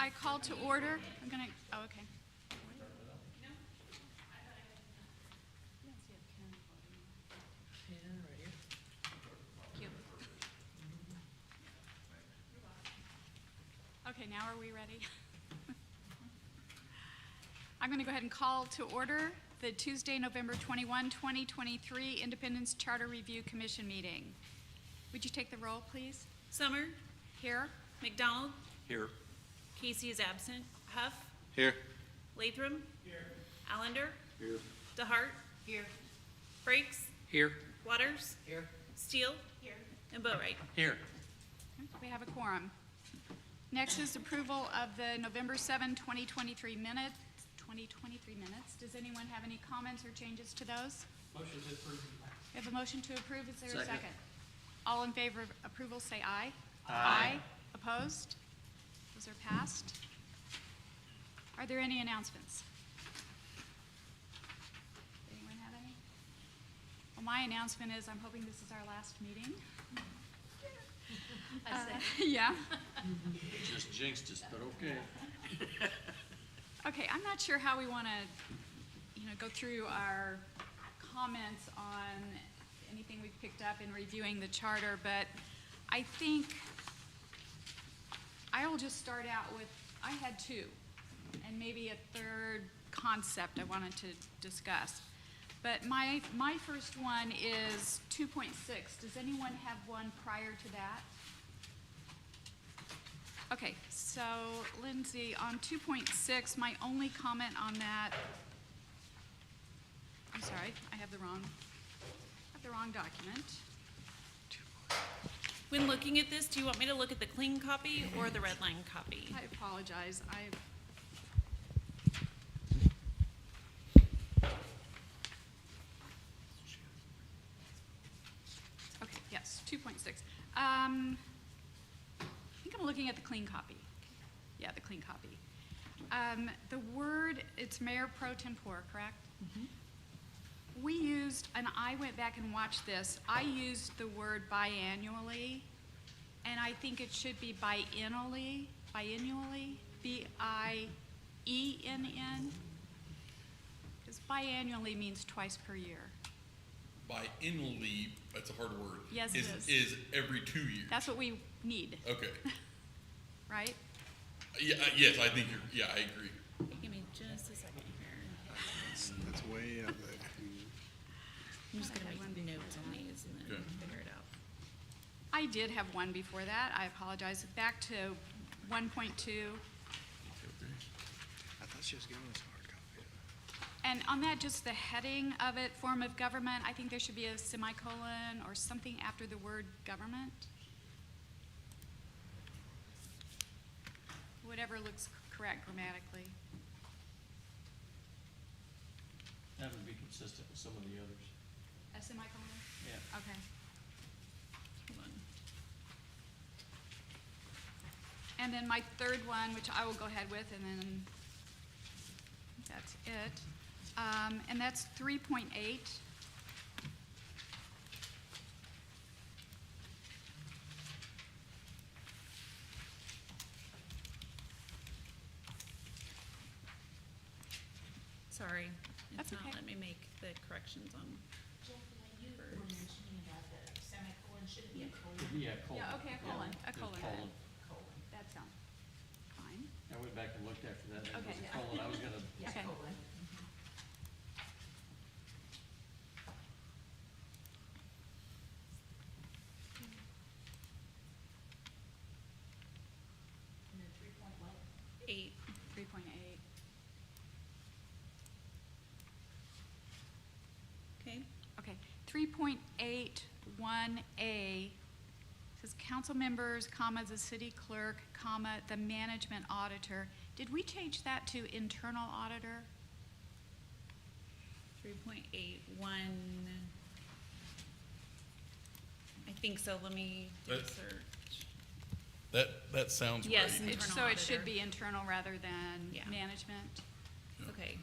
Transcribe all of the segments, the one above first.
I call to order. I'm gonna, oh, okay. Thank you. Okay, now are we ready? I'm going to go ahead and call to order the Tuesday, November 21, 2023 Independence Charter Review Commission meeting. Would you take the roll, please? Summer. Here. McDonald. Here. Casey is absent. Huff. Here. Latham. Here. Allender. Here. DeHart. Here. Frakes. Here. Waters. Here. Steele. Here. And Boatright. Here. We have a quorum. Next is approval of the November 7, 2023 minutes. Does anyone have any comments or changes to those? Motion to approve. We have a motion to approve. Is there a Second. second? All in favor of approval, say aye. Aye. Opposed? Those are passed. Are there any announcements? Anyone have any? Well, my announcement is I'm hoping this is our last meeting. Yeah. Just jinxed us, but okay. Okay, I'm not sure how we want to, go through our comments on anything we've picked up in reviewing the charter, but I think I will just start out with, I had two, and maybe a third concept I wanted to discuss. But my first one is 2.6. Does anyone have one prior to that? Okay, so Lindsay, on 2.6, my only comment on that, I'm sorry, I have the wrong document. When looking at this, do you want me to look at the clean copy or the red line copy? I apologize. Okay, yes, 2.6. I think I'm looking at the clean copy. Yeah, the clean copy. The word, it's Mayor Pro Tempore, correct? Mm-hmm. We used, and I went back and watched this, I used the word biannually, and I think it should be biennially, B-I-E-N-N, because biannually means twice per year. Biennially, that's a hard word. Yes, it is. Is every 2 years. That's what we need, Okay. right? Yeah, yes, I think I agree. Give me just a second here. That's way out there. I'm just gonna make notes on these and then Okay. figure it out. I did have one before that. I apologize. Back to 1.2. I thought she was giving us a hard copy. And on that, just the heading of it, form of government, I think there should be a semicolon or something after the word government. Whatever looks correct grammatically. That would be consistent with some of the others. A semicolon? Yeah. Okay. Hold on. And then my third one, which I will go ahead with, and then that's it. And that's 3.8. Sorry, That's it's not okay. letting me make the corrections on. You were mentioning about the semicolon, should it be a colon? Yeah, colon. Yeah, okay, a colon, a Just colon. colon. Colon. That sounds fine. I went back and looked after that. It Okay. was a colon. I was gonna, Yeah, Okay. colon. And then 3.1. 8. 3.8. Okay. Okay, 3.81A says council members, comma, the city clerk, comma, the management auditor. Did we change that to internal auditor? 3.81. I think so. Let me do a That- search. That sounds Yes. right. Internal So it should auditor. be internal rather than Yeah. management? Okay.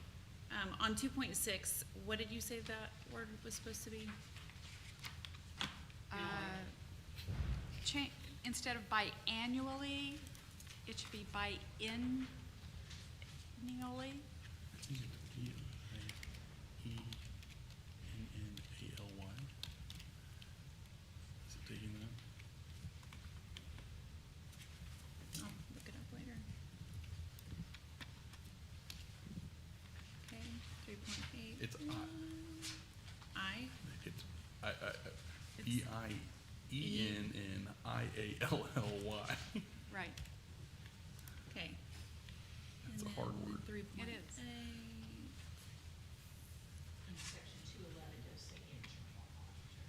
On 2.6, what did you say that word was supposed to be? Instead of biannually, it should be biennially. E-N-N-A-L-Y. Is it taking that? I'll look it up later. Okay, 3.8. It's I, It's It's- E-I-E-N-N-I-A-L-L-Y. Right. okay. That's And a hard then word. 3.8. It is. And section 211 does say internal auditor.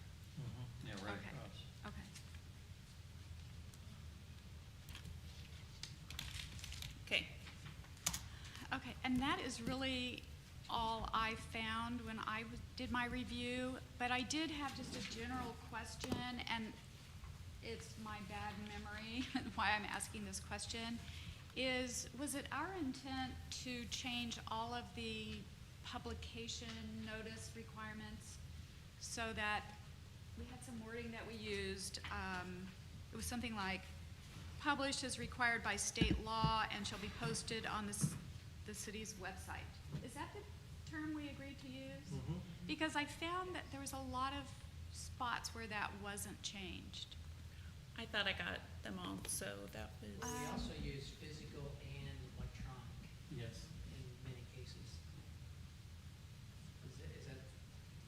Yeah, right Okay. across. Okay. Okay, Okay, and that is really all I found when I did my review, but I did have just a general question, and it's my bad memory, why I'm asking this question, was it our intent to change all of the publication notice requirements so that we had some wording that we used, it was something like, published as required by state law and shall be posted on the city's website. Is that the term we agreed to use? Mhm. Because I found that there was a lot of spots where that wasn't changed. I thought I got them all, so that was, We also use physical and electronic Yes. in many cases. Is that,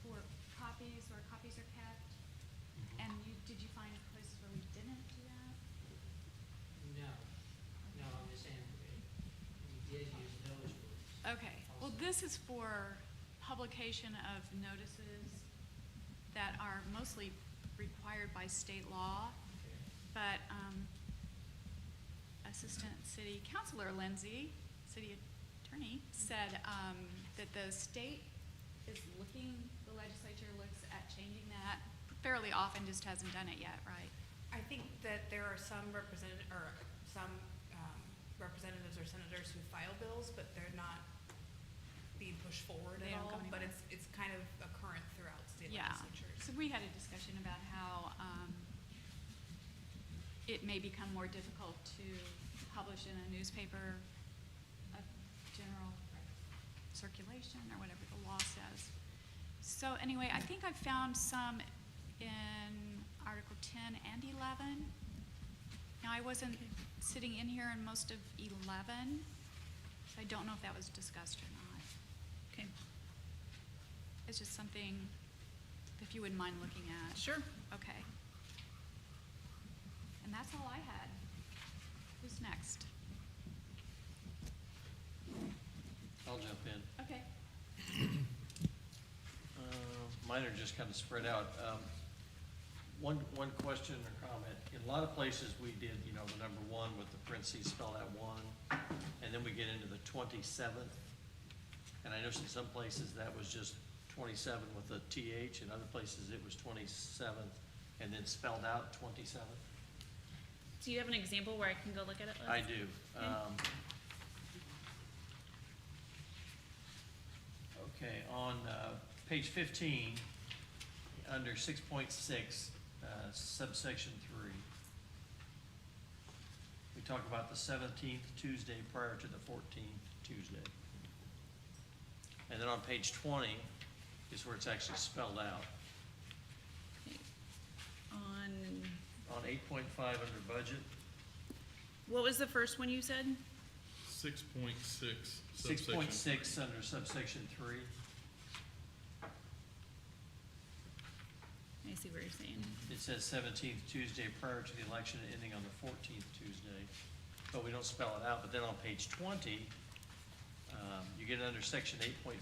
For copies, where copies are kept, and did you find places where we didn't do that? no, I'm just saying, we did use those words. Okay, well, this is for publication of notices that are mostly required by state law, Okay. but Assistant City Councilor Lindsay, city attorney, said that the state is the legislature looks at changing that fairly often, just hasn't done it yet, right? I think that there are some representatives or senators who file bills, but they're not being pushed forward They at don't go all. But anywhere. it's kind of a current throughout state Yeah, legislatures. so we had a discussion about how it may become more difficult to publish in a newspaper of general circulation or whatever the law says. So anyway, I think I found some in Article 10 and 11. Now, I wasn't sitting in here in most of 11, so I don't know if that was discussed or not. okay, It's just something, if you wouldn't mind looking at. sure. Okay. And that's all I had. Who's next? I'll jump in. Okay. Mine are just kind of spread out. One question or comment. In a lot of places, we did, the number one with the parentheses spelled out one, and then we get into the 27th. And I noticed in some places that was just 27 with a TH, in other places it was 27th and then spelled out 27th. Do you have an example where I can go look at it, Liz? I do. Okay, on page 15, under 6.6, subsection 3, we talk about the 17th Tuesday prior to the 14th Tuesday. And then on page 20 is where it's actually spelled out. Okay. On, On 8.5 under budget, what was the first one you said? 6.6 6.6 under subsection 3. I see what you're saying. It says 17th Tuesday prior to the election ending on the 14th Tuesday, but we don't spell it out. But then on page 20, you get it under section 8.5.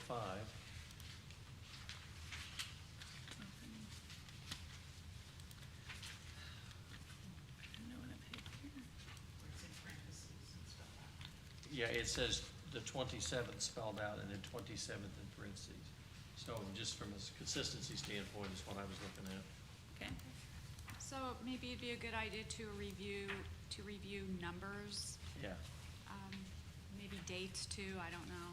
I don't know what I put here. Where it's in parentheses and stuff like that. Yeah, it says the 27th spelled out and then 27th in parentheses. So just from a consistency standpoint is what I was looking at. Okay, So maybe it'd be a good idea to review numbers, Yeah. maybe dates too, I don't know.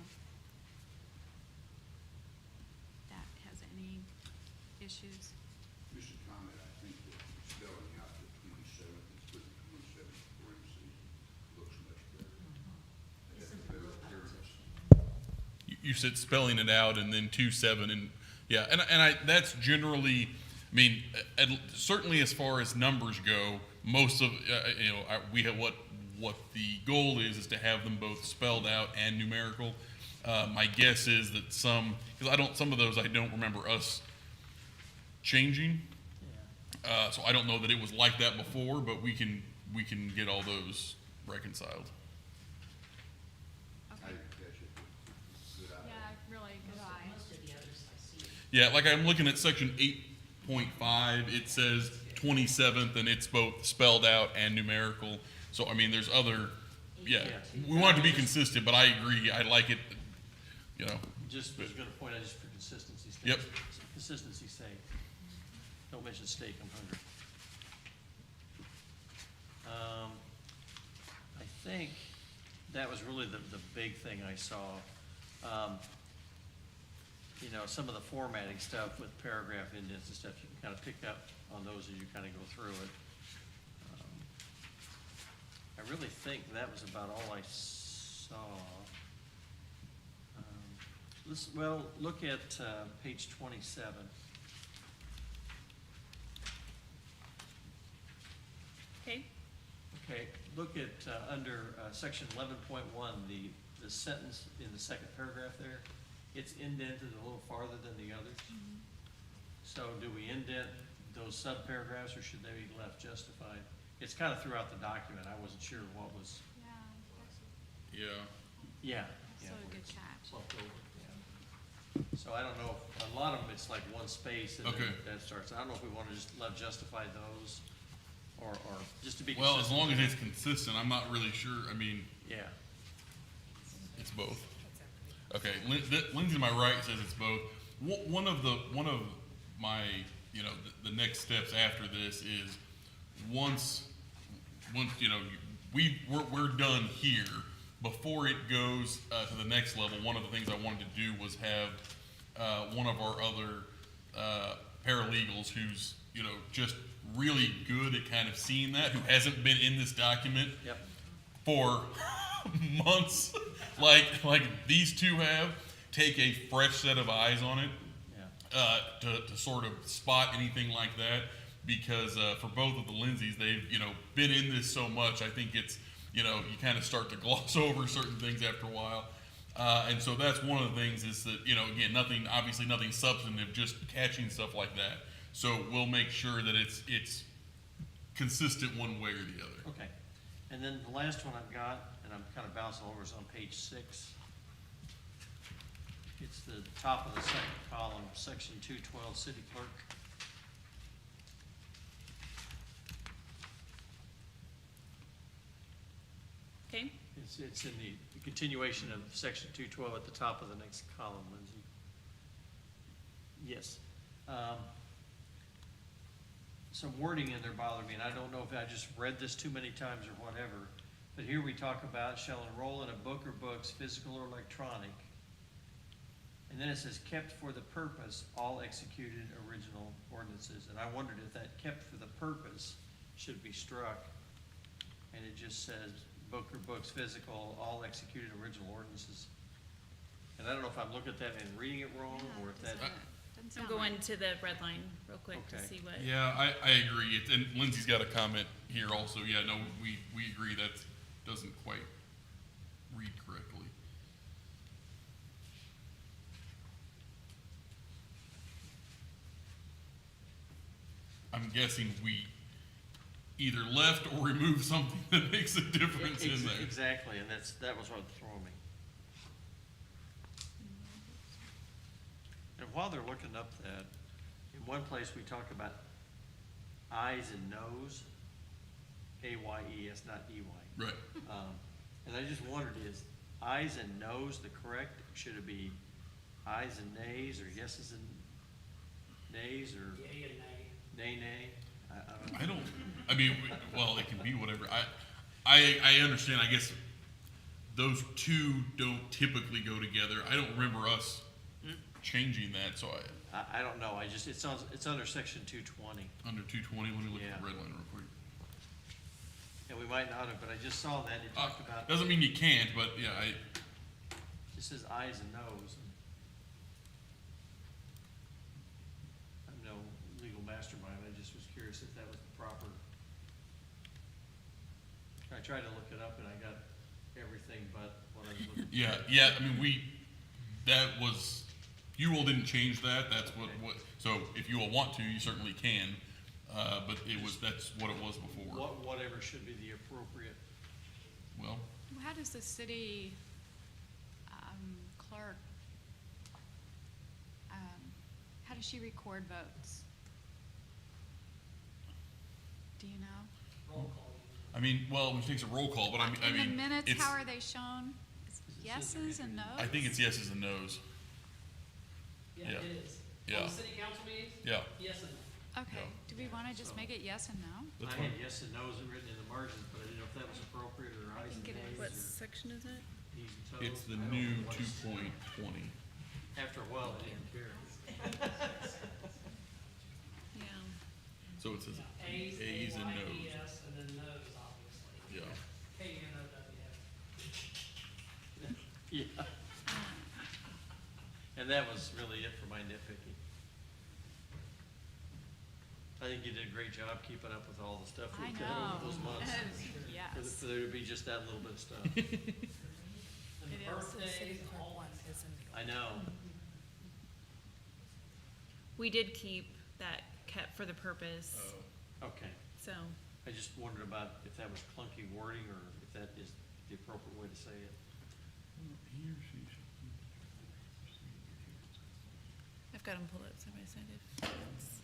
That has any issues? Just a comment, I think that spelling out the 27th, it's put 27th parentheses, looks much you said spelling it out and then 2-7 and, yeah, and I, that's generally, I mean, certainly as far as numbers go, most of, we have what the goal is to have them both spelled out and numerical. My guess is that some of those I don't remember us changing. So I don't know that it was like that before, but we can get all those reconciled. Okay. Yeah, really, good eye. Most of the others I see. Yeah, like I'm looking at section 8.5, it says 27th, and it's both spelled out and numerical. So, I mean, there's other, yeah, we want it to be consistent, but I agree, I like it, you know. Just was gonna point out, just for consistency's sake. Yep. Consistency's sake. Don't mention steak, I'm hungry. I think that was really the big thing I saw. Some of the formatting stuff with paragraph indents and stuff, you can kind of pick up on those as you kind of go through it. I really think that was about all I saw. Look at page 27. Okay, Okay, look at under section 11.1, the sentence in the second paragraph there. It's indented a little farther than the others. So do we indent those sub-paragraphs, or should they be left justified? It's kind of throughout the document. I wasn't sure what was. Yeah. Yeah. So a good catch. Fluffed over, yeah. So I don't know, a lot of them, it's like one space and then Okay. that starts. I don't know if we want to just let justify those, or just to be Well, consistent. as long as it's consistent, I'm not really sure, I mean, Yeah, it's both. Okay, Lindsay to my right says it's both. One of my, the next steps after this is once we're done here, before it goes to the next level, one of the things I wanted to do was have one of our other paralegals who's, just really good at kind of seeing that, who hasn't been in this document yep, for months, like these two have, take a fresh set of eyes on it yeah. to sort of spot anything like that. Because for both of the Lindsays, they've been in this so much. I think it's you kind of start to gloss over certain things after a while, and so that's one of the things is that again obviously nothing substantive, just catching stuff like that. So we'll make sure that it's consistent one way or the other. Okay, and then the last one I've got, and I'm kind of bouncing over, is on page 6. It's the top of the second column, section 212, city clerk. okay, It's in the continuation of section 212 at the top of the next column, Lindsay. Yes. Some wording in there bothered me, and I don't know if I just read this too many times or whatever, but here we talk about shall enroll in a book or books, physical or electronic. And then it says kept for the purpose, all executed original ordinances. And I wondered if that kept for the purpose should be struck. And it just says book or books, physical, all executed original ordinances. And I don't know if I'm looking at that and reading it wrong, or if that, I'm going to the red line real quick to Okay. see what. Yeah, I agree. And Lindsay's got a comment here also. Yeah, no, we agree that doesn't quite read correctly. I'm guessing we either left or removed something that makes a difference in there. exactly, and that was what threw me. And while they're looking up that, in one place we talk about eyes and nose, A-Y-E-S, not E-Y. Right. And I just wondered, is eyes and nose the correct, should it be eyes and nays, or yeses and nays, or Yea and nay. nay? I don't, I mean, well, it can be whatever. I understand, I guess those two don't typically go together. I don't remember us changing that, so I don't know, it's under section 220. under 220, let me look at Yeah. the red line real quick. And we might not have, but I just saw that, it talked about, Doesn't mean you can't, but yeah, This says ayes and noes. I'm no legal mastermind, I just was curious if that was the proper. I tried to look it up and I got everything but what I was looking for. Yeah, I mean, that was, you all didn't change that, that's what, so if you all want to, you certainly can, but that's what it was before. Whatever should be the appropriate. Well, How does the city clerk, how does she record votes? Do you know? Roll call. I mean, well, it takes a roll call, but I mean, In the minutes, it's, how are they shown? Yeses and noes? I think it's yeses and nos. Yeah, Yeah. it is. Yeah. On the city council meetings? Yeah. Yes and no. Okay, do we want to just make it yes and no? That's I fine. had yes and no's written in the margins, but I didn't know if that was appropriate or ayes and think it nays What or section is it? T's and toes. It's the I don't new know what- 2.20. After a while, I didn't care. Yeah. So it says A's, A's and no's. A-Y-E-S, and then no's, obviously. Yeah. K-N-O-W-S. Yeah. And that was really it for my nitpicking. I think you did a great job keeping up with all the stuff I we've done know. over those months. Yes. For there to be just that little bit of stuff. And It the is. birthdays, all One that is stuff. in the I know. We did keep that kept for the purpose, Okay. so, I just wondered about if that was clunky wording or if that is the appropriate way to say it. He or she shall keep I've got them pulled up side by side if it's.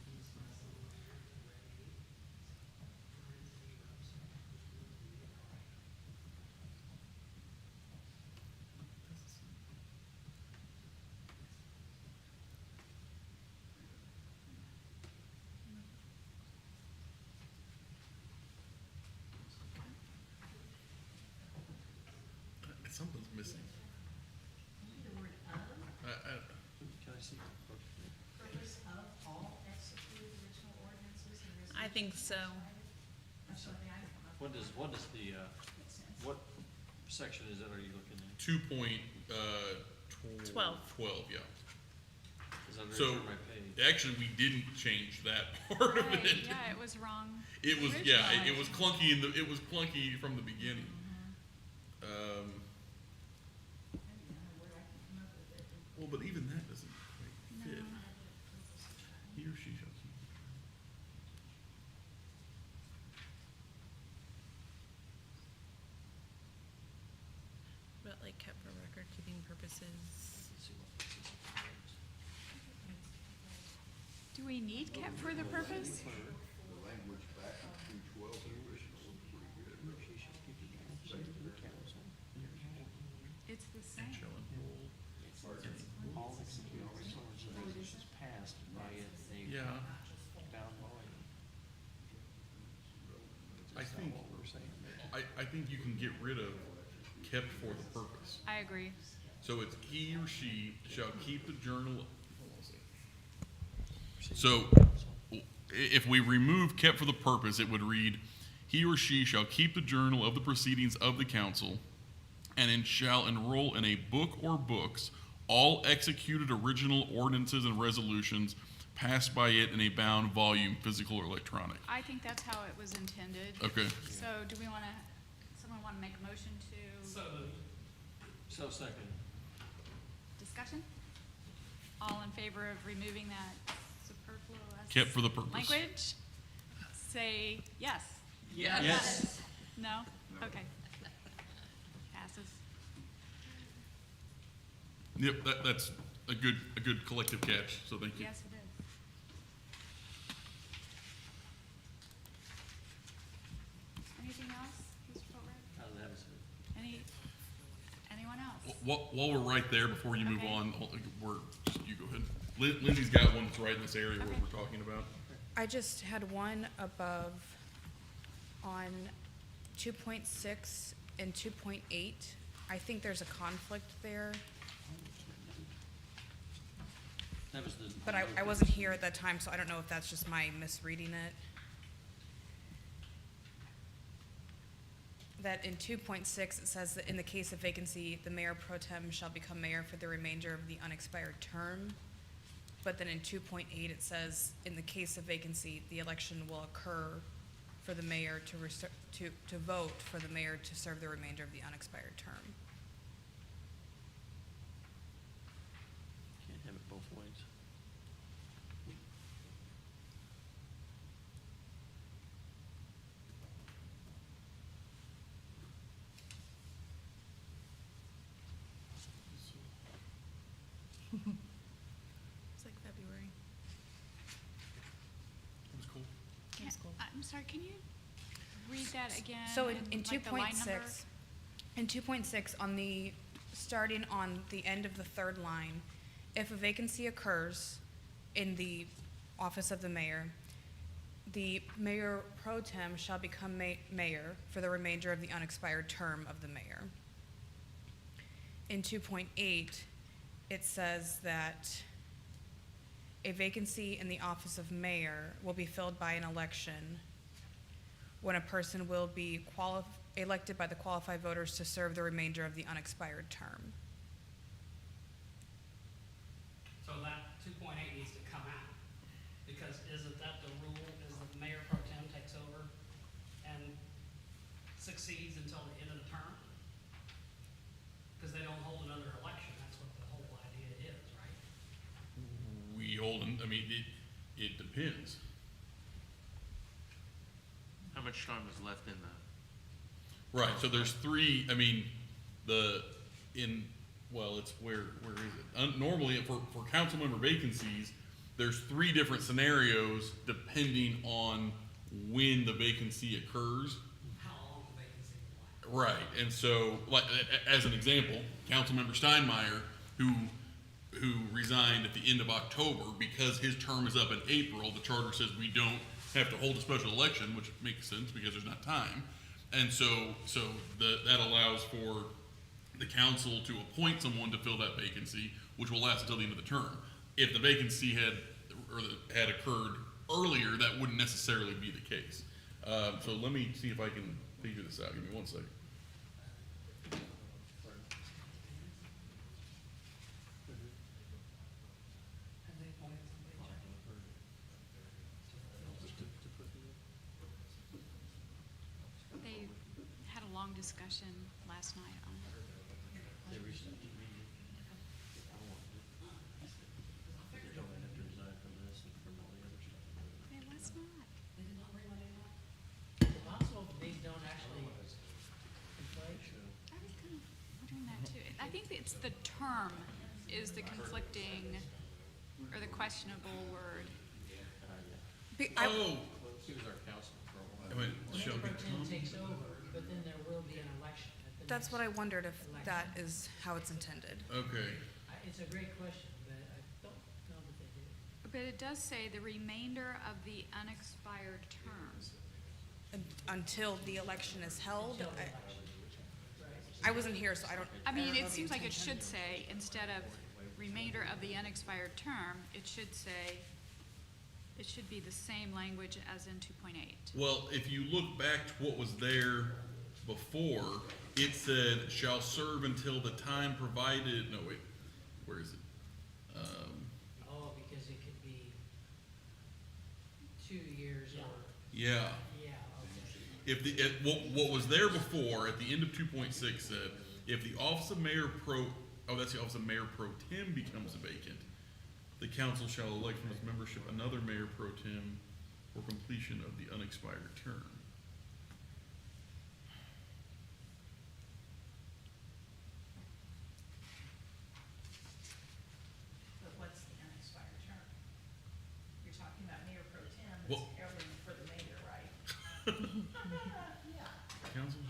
Something's missing. Can I see? Purpose of all executed original ordinances and resolutions. I think so. That's what I don't know. What does the, what section is that are you looking at? 2.12. 12. 12, yeah. Cause I'm So, reading my page. actually, we didn't change that part of Right, it. yeah, it was wrong. It was, yeah, originally. it was clunky it was clunky from the beginning. Well, but even that doesn't quite fit. He or she shall keep. But like kept for record keeping purposes. Let's see what this is. Do we need kept for the purpose? The language back in 212 in the original was pretty good. It's the And same. shall enroll. All executed resolutions passed by a Yeah, bound volume. I Is that think, what we're saying? I think you can get rid of kept for the purpose. I agree. So it's he or she shall keep the journal. So if we remove kept for the purpose, it would read, he or she shall keep the journal of the proceedings of the council and shall enroll in a book or books all executed original ordinances and resolutions passed by it in a bound volume, physical or electronic. I think that's how it was intended. Okay. So do we want to, someone want to make a motion to So moved. So second. discussion? All in favor of removing that superfluous? Kept for the purpose. Language? Say yes. Yes. No? Okay. Passes. Yep, that's a good collective catch, so thank you. Yes, it is. Anything else, Mr. Fulbright? That was it. Anyone else? While we're right there, before you move Okay. on, you go ahead. Lindsay's got one that's right in this area Okay. what we're talking about. I just had one above on 2.6 and 2.8. I think there's a conflict there, That was the. but I wasn't here at that time, so I don't know if that's just my misreading it. that in 2.6, it says that in the case of vacancy, the mayor pro tem shall become mayor for the remainder of the unexpired term. But then in 2.8, it says, in the case of vacancy, the election will occur for the mayor to vote for the mayor to serve the remainder of the unexpired term. Can't have it both ways. It's like February. That's cool. That's cool. I'm sorry, can you read that again? So in and, like, the line number? 2.6, on the, starting on the end of the third line, if a vacancy occurs in the office of the mayor, the mayor pro tem shall become mayor for the remainder of the unexpired term of the mayor. In 2.8, it says that a vacancy in the office of mayor will be filled by an election when a person will be elected by the qualified voters to serve the remainder of the unexpired term. So that 2.8 needs to come out, because isn't that the rule, is that the mayor pro tem takes over and succeeds until the end of the term? Because they don't hold another election, that's what the whole idea is, right? We hold, I mean, it depends. How much time is left in the? Right, so there's three, I mean, it's where is it? Normally, for council member vacancies, there's three different scenarios depending on when the vacancy occurs. How long the vacancy will last. Right, and so, like, as an example, Councilmember Steinmeier, who resigned at the end of October, because his term is up in April, the charter says we don't have to hold a special election, which makes sense because there's not time. And so that allows for the council to appoint someone to fill that vacancy, which will last until the end of the term. If the vacancy had occurred earlier, that wouldn't necessarily be the case. So let me see if I can figure this out. Give me 1 second. Have they appointed somebody, Jackie? They had a long discussion last night on it. They reached out to me. They told me I have to resign from this and from all the other stuff. It was not. They did not bring money up? Is it possible that these don't actually conflict? I was kind of wondering that too. I think it's the term is the conflicting or the questionable word. Oh, He was our council for a while. I mean, The shall mayor pro tem become. takes over, but then there will be an election at the That's next. what I wondered, if that is how it's intended. Okay. It's a great question, but I don't know that they do. But it does say the remainder of the unexpired term. Until the election is held. Until the I- election. I wasn't here, so I don't. I mean, don't know it the seems like it intention. should say, instead of remainder of the unexpired term, it should say, it should be the same language as in 2.8. Well, if you look back to what was there before, it said shall serve until the time provided, no, wait, where is it? Oh, because it could be 2 years or, Yeah. yeah, okay. If what was there before, at the end of 2.6 said, if the office of that's the office of mayor pro tem becomes vacant, the council shall elect from its membership another mayor pro tem for completion of the unexpired term. But what's the unexpired term? You're talking about mayor pro tem, Well- it's early for the mayor, right? Yeah. Council?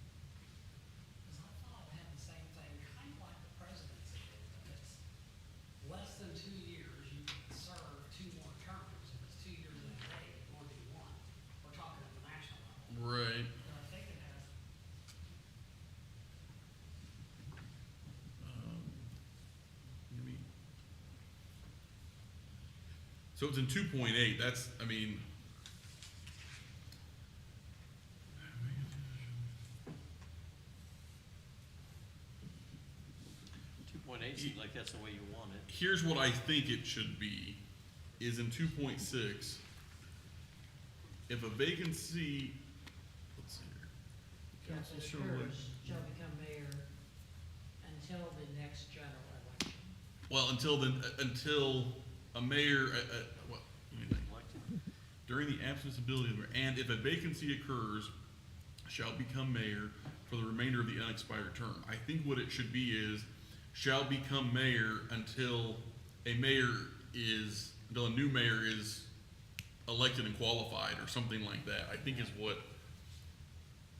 Because I thought it had the same thing, kind of like the presidency did, but it's less than 2 years, you can serve 2 more terms. If it's 2 years and a day, it can only be 1. We're talking at the national level. Right. But I think it has, So it's in 2.8, that's, I mean. 2.8 seems like that's the way you want it. Here's what I think it should be, is in 2.6, if a vacancy, let's see here. Council Shall occurs shall become mayor until the next general election. Well, until a mayor, what, let me think. Elected. During the absence of ability of the mayor, and if a vacancy occurs, shall become mayor for the remainder of the unexpired term. I think what it should be is, shall become mayor until a new mayor is elected and qualified, or something like that, I think is what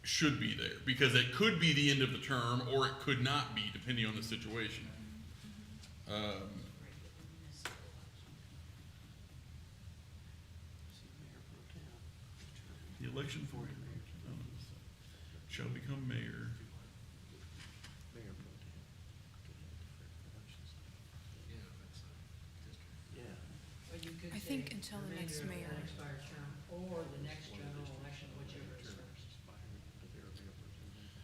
should be there. Because it could be the end of the term, or it could not be, depending on the situation. Regular municipal election. The election for shall become mayor. Mayor pro tem. Yeah. Well, you could I say think until the remainder next of mayor. unexpired term, or the next general election, whichever is first.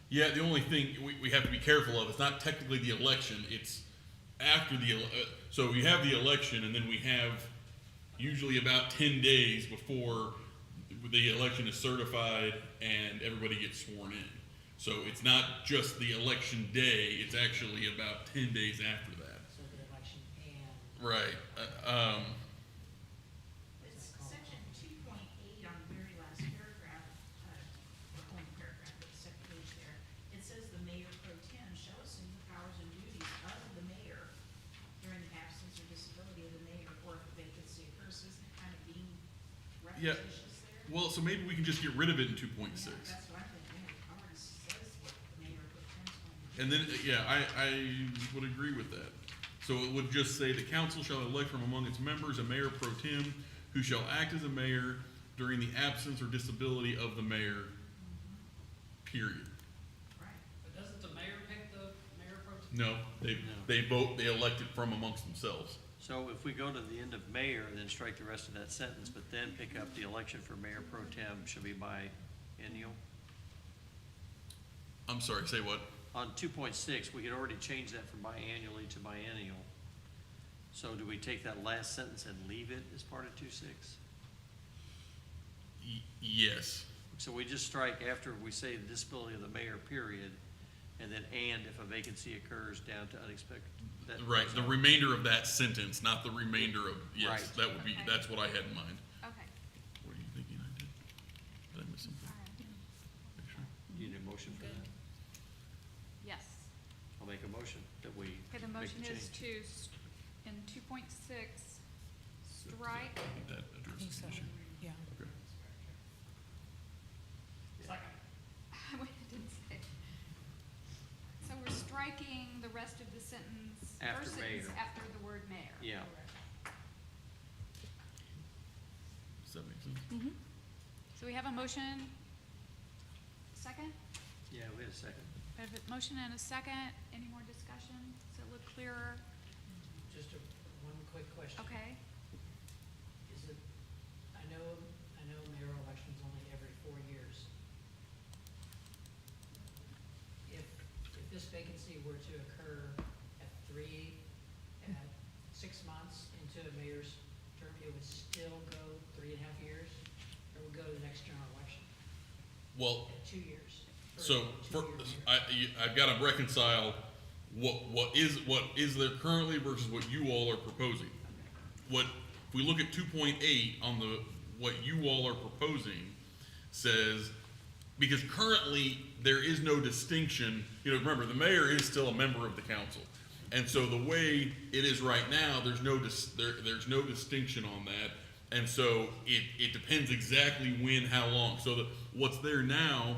Yeah, the only thing we have to be careful of, it's not technically the election, it's after so you have the election, and then we have usually about 10 days before the election is certified and everybody gets sworn in. So it's not just the election day, it's actually about 10 days after that. So the election and. Right. It's section 2.8 on the very last paragraph, or only paragraph, but the second page there. It says the mayor pro tem shall assume the powers and duties of the mayor during the absence or disability of the mayor, or if a vacancy occurs. Isn't it kind of being Yeah. repetitious there? Well, so maybe we can just get rid of it in 2.6. Yeah, that's what I'm thinking. It already says what the mayor pro tem's going to do. And then, yeah, I would agree with that. So it would just say, the council shall elect from among its members a mayor pro tem who shall act as a mayor during the absence or disability of the mayor, period. Right. But doesn't the mayor pick the mayor pro tem? No, No. they vote, they elect it from amongst themselves. So if we go to the end of mayor, then strike the rest of that sentence, but then pick up the election for mayor pro tem should be biennial. I'm sorry, say what? On 2.6, we had already changed that from biannually to biennial. So do we take that last sentence and leave it as part of 2.6? Yes. So we just strike after we say the disability of the mayor, period, and then and if a vacancy occurs down to unexpected. that- Right, the remainder of that sentence, not the remainder of, yes, Right. that would be, Okay. that's what I had in mind. Okay, What are you thinking I did? Did I miss something? all right. Make sure. You need a motion for that? Yes. I'll make a motion that we Okay, the make motion the is change. to, in 2.6, strike, That I think addresses so, the issue. yeah. Okay. Second. wait, I didn't say. So we're striking the rest of the sentence, After first sentence mayor. after the word mayor. Yeah, Does that make sense? Mm-hmm. So we have a motion, second? yeah, we had a second. We have a motion and a second. Any more discussion? Does it look clearer? Just one quick question. Okay. Is it, I know mayoral election's only every 4 years. If this vacancy were to occur at 6 months into a mayor's term, it would still go 3.5 years, or would go to the next general election Well, at 2 years? so, for, I've got to reconcile what is there currently versus what you all are proposing. If we look at 2.8 on what you all are proposing says, because currently there is no distinction, remember, the mayor is still a member of the council. And so the way it is right now, there's no distinction on that. And so it depends exactly when, how long. So what's there now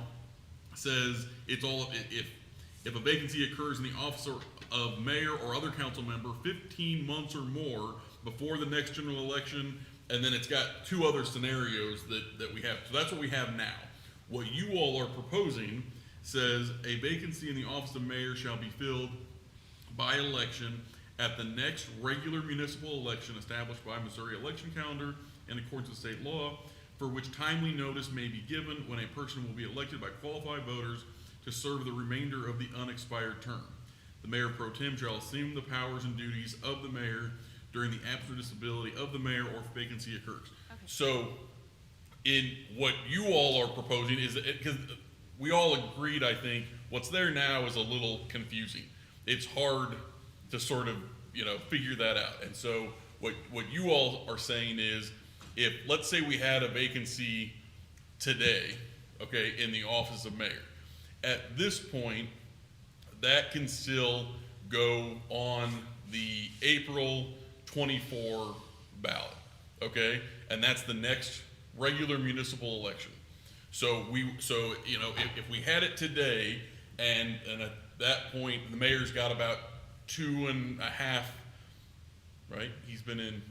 says it's all, if a vacancy occurs in the office of mayor or other council member 15 months or more before the next general election, and then it's got 2 other scenarios that we have. So that's what we have now. What you all are proposing says a vacancy in the office of mayor shall be filled by election at the next regular municipal election established by Missouri election calendar in accordance with state law, for which timely notice may be given when a person will be elected by qualified voters to serve the remainder of the unexpired term. The mayor pro tem shall assume the powers and duties of the mayor during the absence or disability of the mayor or if vacancy occurs. Okay. So, in what you all are proposing is, because we all agreed, I think, what's there now is a little confusing. It's hard to sort of, figure that out. And so what you all are saying is, if, let's say we had a vacancy today, okay, in the office of mayor, at this point, that can still go on the April 24 ballot, okay? And that's the next regular municipal election. So if we had it today, and at that point, the mayor's got about 2.5, right? He's been in,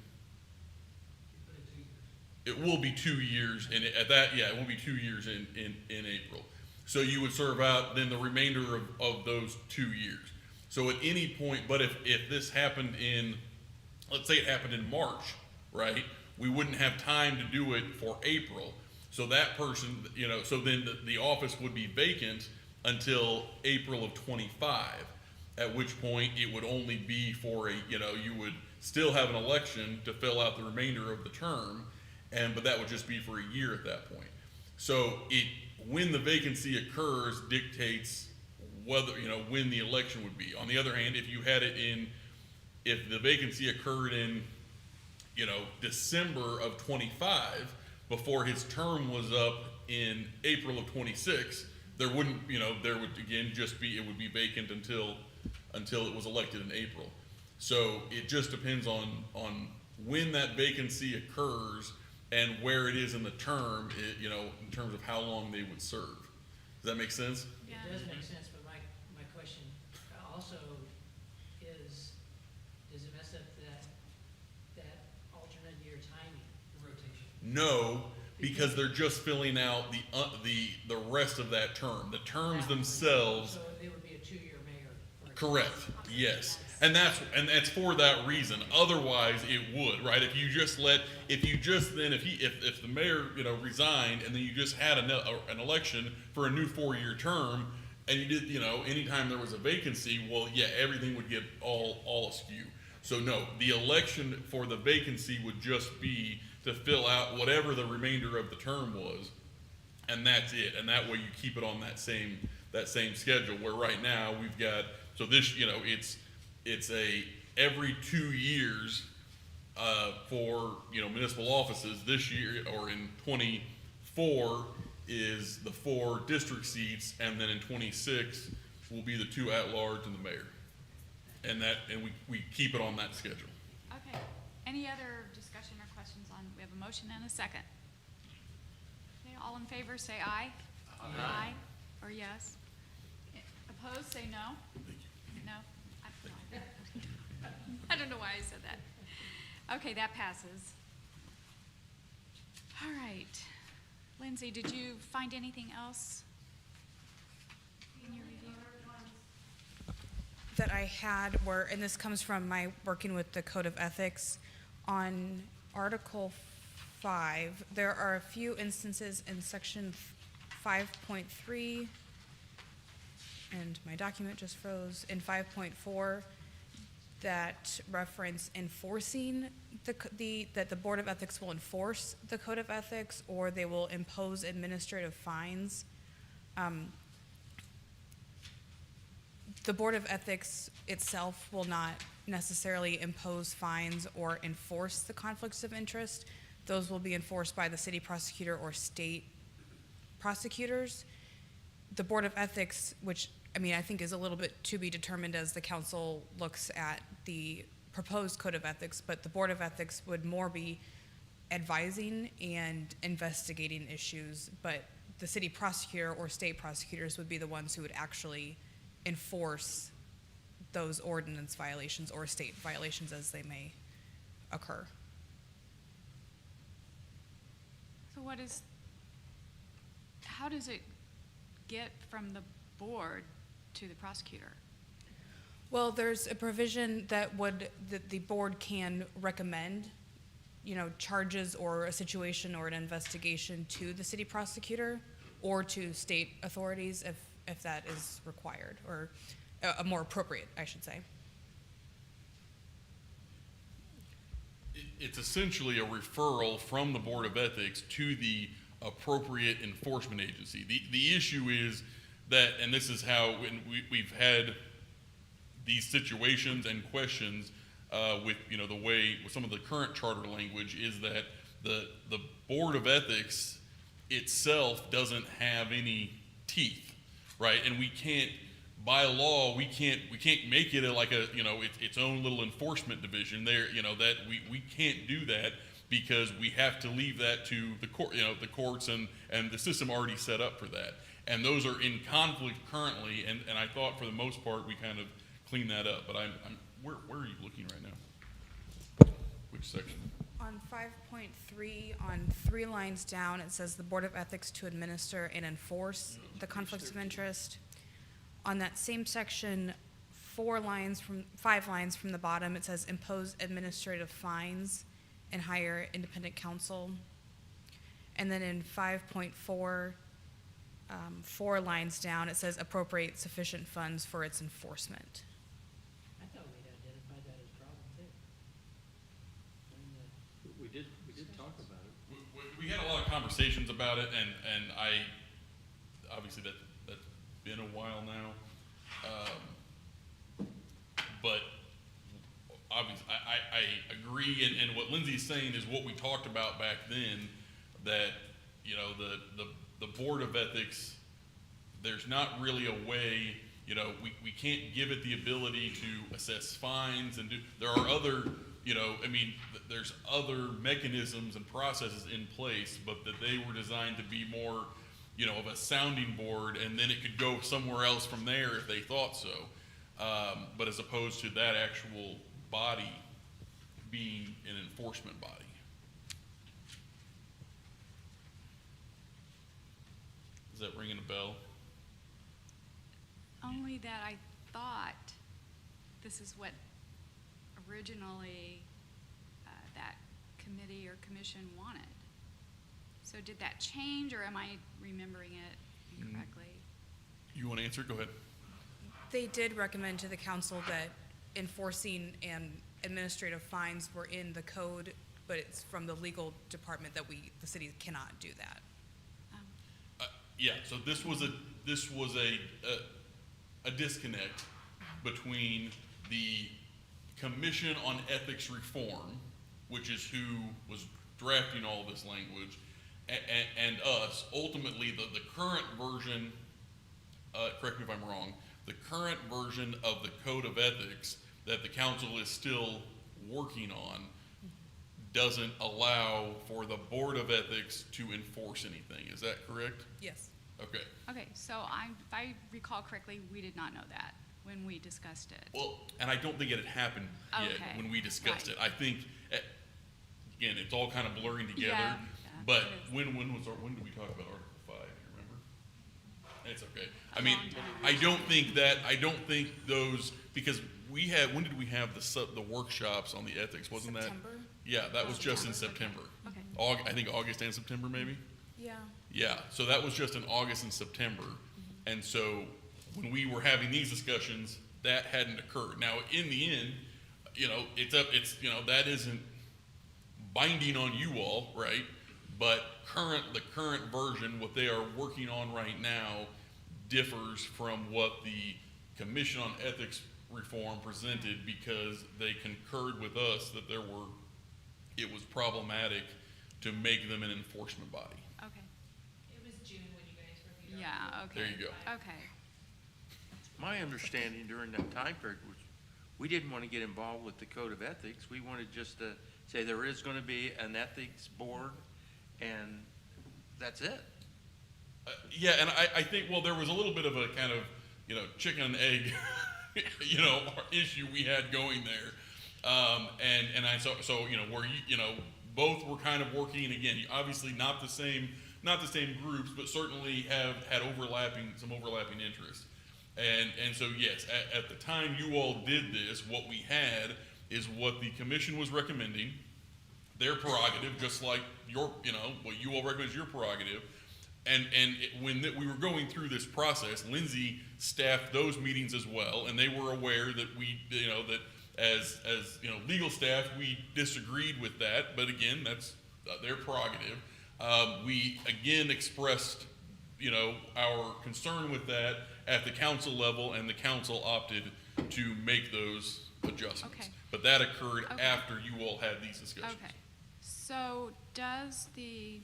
it will be 2 years, and at that, yeah, it will be 2 years in April. So you would serve out then the remainder of those 2 years. So at any point, but if this happened in, let's say it happened in March, right? We wouldn't have time to do it for April. So that person, so then the office would be vacant until April of 25, at which point it would only be for you would still have an election to fill out the remainder of the term, but that would just be for a year at that point. So when the vacancy occurs dictates whether, when the election would be. On the other hand, if the vacancy occurred in, December of 25, before his term was up in April of 26, there wouldn't, there would again just be, it would be vacant until it was elected in April. So it just depends on when that vacancy occurs and where it is in the term, in terms of how long they would serve. Does that make sense? It does make sense, but my question also is, does it mess up that alternate year timing? Rotation. No, because they're just filling out the rest of that term. The terms themselves. So it would be a 2-year mayor. Correct. Yes. And that's for that reason. Otherwise, it would, right? If the mayor, resigned and then you just had an election for a new 4-year term, and you did, anytime there was a vacancy, well, yeah, everything would get all askew. So no, the election for the vacancy would just be to fill out whatever the remainder of the term was, and that's it. And that way you keep it on that same schedule. Where right now we've got, so this, it's a every 2 years for municipal offices. This year, or in 24, is the 4 district seats, and then in 26 will be the 2 at-large and the mayor. And we keep it on that schedule. Okay. Any other discussion or questions on, we have a motion and a second. Okay, all in favor, say aye. Aye. Or yes. Opposed, say no. No? I don't know why I said that. Okay, that passes. All right. Lindsay, did you find anything else in your review? That I had were, and this comes from my working with the Code of Ethics, on Article 5, there are a few instances in Section 5.3, and my document just froze, in 5.4, that reference enforcing that the Board of Ethics will enforce the Code of Ethics, or they will impose administrative fines. The Board of Ethics itself will not necessarily impose fines or enforce the conflicts of interest. Those will be enforced by the city prosecutor or state prosecutors. The Board of Ethics, which I think is a little bit to be determined as the council looks at the proposed Code of Ethics, but the Board of Ethics would more be advising and investigating issues, but the city prosecutor or state prosecutors would be the ones who would actually enforce those ordinance violations or state violations as they may occur. So how does it get from the board to the prosecutor? Well, there's a provision that the board can recommend, charges or a situation or an investigation to the city prosecutor or to state authorities if that is required, or more appropriate, I should say. It's essentially a referral from the Board of Ethics to the appropriate enforcement agency. The issue is that, and this is how, when we've had these situations and questions with, the way, with some of the current charter language, is that the Board of Ethics itself doesn't have any teeth, right? And we can't, by law, we can't make it its own little enforcement division there, that we can't do that, because we have to leave that to the court, the courts, and the system already set up for that. And those are in conflict currently, and I thought for the most part we kind of cleaned that up, but where are you looking right now? Which section? On 5.3, on 3 lines down, it says the Board of Ethics to administer and enforce the conflicts of interest. On that same section, 5 lines from the bottom, it says impose administrative fines and hire independent counsel. And then in 5.4, 4 lines down, it says appropriate sufficient funds for its enforcement. I thought we'd identified that as a problem too. We did talk about it. We had a lot of conversations about it, and I, obviously that's been a while now. But obviously, I agree, and what Lindsay's saying is what we talked about back then, that, the Board of Ethics, there's not really a way, we can't give it the ability to assess fines and there are other, there's other mechanisms and processes in place, but that they were designed to be more, of a sounding board, and then it could go somewhere else from there if they thought so. But as opposed to that actual body being an enforcement body. Is that ringing a bell? Only that I thought this is what originally that committee or commission wanted. So did that change, or am I remembering it incorrectly? You want to answer? Go ahead. They did recommend to the council that enforcing and administrative fines were in the code, but it's from the legal department that the city cannot do that. Yeah, so this was a disconnect between the Commission on Ethics Reform, which is who was drafting all this language, and us. Ultimately, the current version, correct me if I'm wrong, the current version of the Code of Ethics that the council is still working on doesn't allow for the Board of Ethics to enforce anything. Is that correct? Yes. Okay. Okay, so if I recall correctly, we did not know that when we discussed it. Well, and I don't think it had happened yet Okay, when we discussed right. it. I think, again, it's all kind of blurring together. Yeah, But it is. when did we talk about Article 5? You remember? It's okay. A I mean, long time. I don't think those, because when did we have the workshops on the ethics? Wasn't that? September? Yeah, that was just in September. Okay. I think August and September, maybe? Yeah. Yeah, so that was just in August and September. And so when we were having these discussions, that hadn't occurred. Now, in the end, that isn't binding on you all, right? But the current version, what they are working on right now, differs from what the Commission on Ethics Reform presented, because they concurred with us that it was problematic to make them an enforcement body. Okay, It was June when you guys reviewed. yeah, okay. There you go. Okay, My understanding during that time period was, we didn't want to get involved with the Code of Ethics. We wanted just to say there is going to be an ethics board, and that's it. Yeah, and I think, well, there was a little bit of a kind of, chicken and egg, issue we had going there. Where both were kind of working, again, obviously not the same groups, but certainly have had some overlapping interests. And so, yes, at the time you all did this, what we had is what the commission was recommending, their prerogative, just like your, what you all recommend is your prerogative. When we were going through this process, Lindsay staffed those meetings as well, and they were aware that we, that as legal staff, we disagreed with that. But again, that's their prerogative. We again expressed, our concern with that at the council level, and the council opted to make those adjustments. Okay. But that occurred Okay. after you all had these discussions. Okay, so does is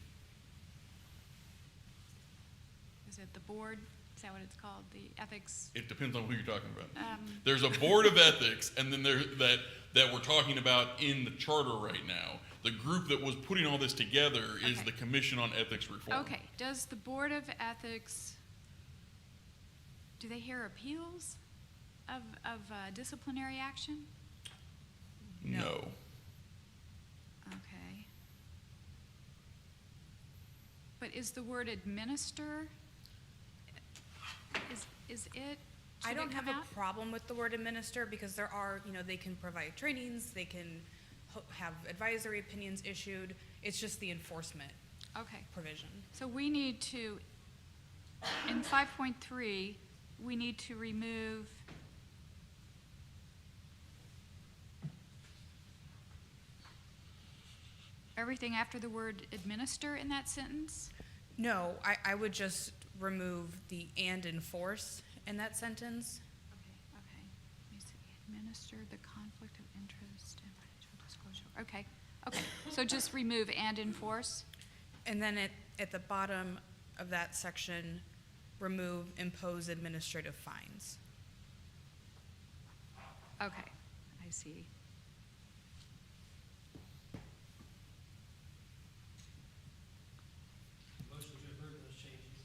it the board, is that what it's called, the ethics? It depends on who you're talking about. Um, There's a board of ethics, and then that we're talking about in the charter right now. The group that was putting all this together is Okay. the Commission on Ethics Reform. Okay, does the Board of Ethics, do they hear appeals of disciplinary action? No. Okay. But is the word administer, is it, I should don't it have come a out? problem with the word administer because there are, they can provide trainings, they can have advisory opinions issued. It's just the enforcement Okay, provision. so we need to, in 5.3, we need to remove everything after the word administer in that sentence? No, I would just remove the and enforce in that sentence. Okay, let me see, administer the conflict of interest and financial disclosure. Okay, so just remove and enforce? And then at the bottom of that section, remove impose administrative fines. Okay, I see. Motion to approve those changes.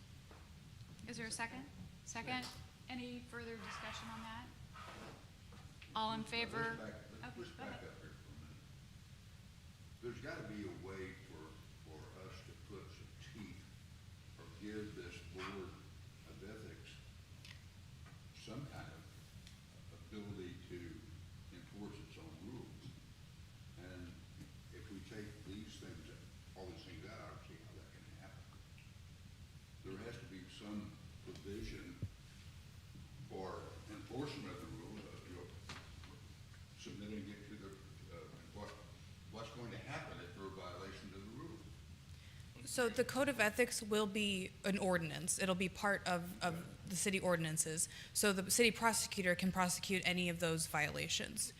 Is there a second? Second? Any further discussion on that? All in favor? Let's Okay, let's go back ahead. up here for a minute. There's gotta be a way for us to put some teeth or give this board of ethics some kind of ability to enforce its own rules. And if we take these things, all these things out, I don't see how that can happen. There has to be some provision for enforcement of the rule, submitting it to the, what's going to happen if there are violations of the rule. So the code of ethics will be an ordinance. It'll be part of the city ordinances. So the city prosecutor can prosecute any of those violations.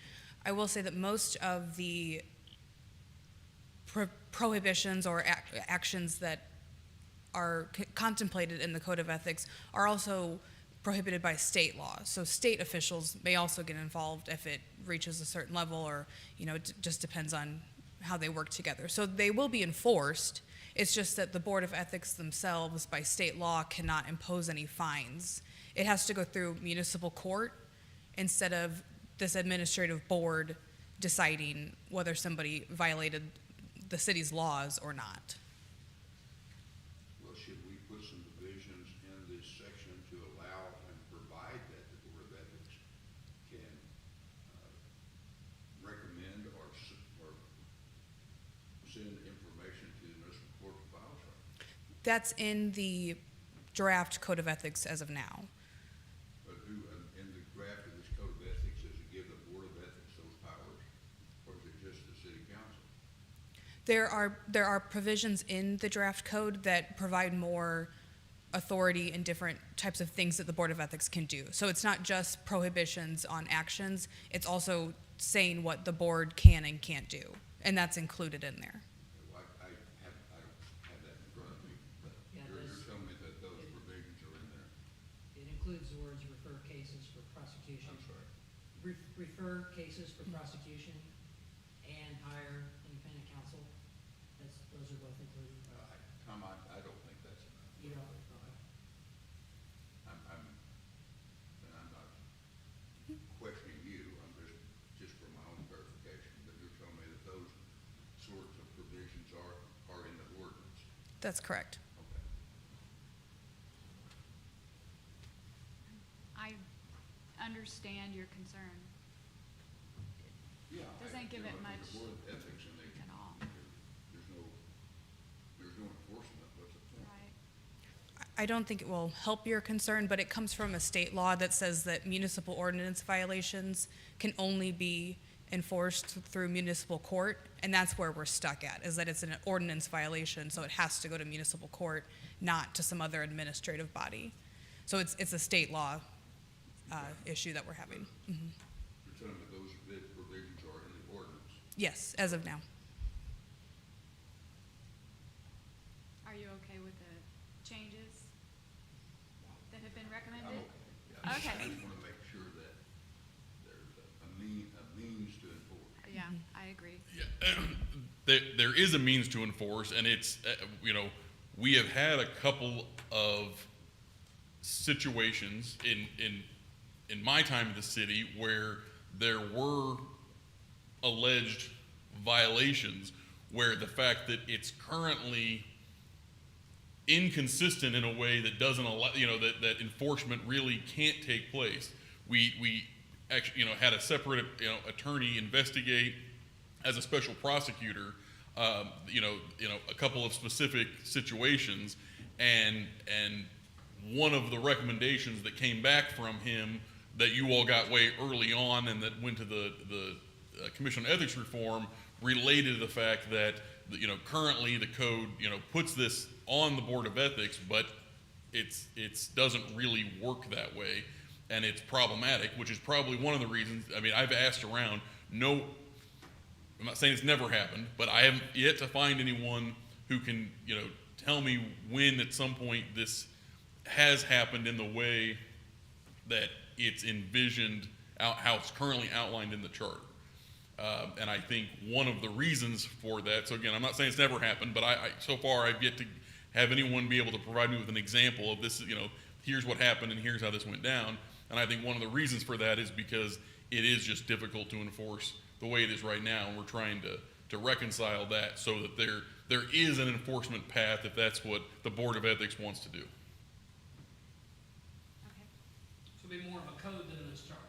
I will say that most of the prohibitions or actions that are contemplated in the code of ethics are also prohibited by state law. So state officials may also get involved if it reaches a certain level, or, it just depends on how they work together. So they will be enforced. It's just that the Board of Ethics themselves, by state law, cannot impose any fines. It has to go through municipal court instead of this administrative board deciding whether somebody violated the city's laws or not. Well, should we put some provisions in this section to allow and provide that the Board of Ethics can recommend or send information to the municipal court to file charges? That's in the draft code of ethics as of now. But who, in the draft of this code of ethics, does it give the Board of Ethics those powers? Or is it just the city council? There are provisions in the draft code that provide more authority in different types of things that the Board of Ethics can do. So it's not just prohibitions on actions, it's also saying what the board can and can't do, and that's included in there. Well, I don't have that in front of me, but Yeah, you're this- telling me that those provisions are in there. It includes the words refer cases for prosecution. I'm sorry. Refer cases for prosecution and hire independent counsel. Those are both included. Tom, I don't think that's enough. You know, And I'm not questioning you, I'm just for my own verification, but you're telling me that those sorts of provisions are in the ordinance. That's correct. Okay. I understand your concern Yeah. Doesn't give it much The Board of Ethics and they, at all. there's no enforcement, what's the point? Right. I don't think it will help your concern, but it comes from a state law that says that municipal ordinance violations can only be enforced through municipal court, and that's where we're stuck at, is that it's an ordinance violation, so it has to go to municipal court, not to some other administrative body. So it's a state law issue that we're having. Mhm. You're telling me those provisions are in the ordinance? Yes, as of now. Are you okay with the changes that have been I'm recommended? okay. Yeah, Okay. I just want to make sure that there's a means to enforce. Yeah, I agree. Yeah, there is a means to enforce, and it's, we have had a couple of situations in my time in the city where there were alleged violations where the fact that it's currently inconsistent in a way that doesn't allow, that enforcement really can't take place. We actually, had a separate, attorney investigate as a special prosecutor, a couple of specific situations, and one of the recommendations that came back from him that you all got way early on and that went to the Commission on Ethics Reform related to the fact that, currently the code, puts this on the Board of Ethics, but it's doesn't really work that way, and it's problematic, which is probably one of the reasons. I mean, I've asked around, I'm not saying it's never happened, but I haven't yet to find anyone who can, tell me when at some point this has happened in the way that it's envisioned, how it's currently outlined in the chart. And I think one of the reasons for that, so again, I'm not saying it's never happened, but I so far I've yet to have anyone be able to provide me with an example of this, here's what happened and here's how this went down. And I think one of the reasons for that is because it is just difficult to enforce the way it is right now, and we're trying to reconcile that so that there is an enforcement path if that's what the Board of Ethics wants to do. Okay. So it'd be more of a code than this chart.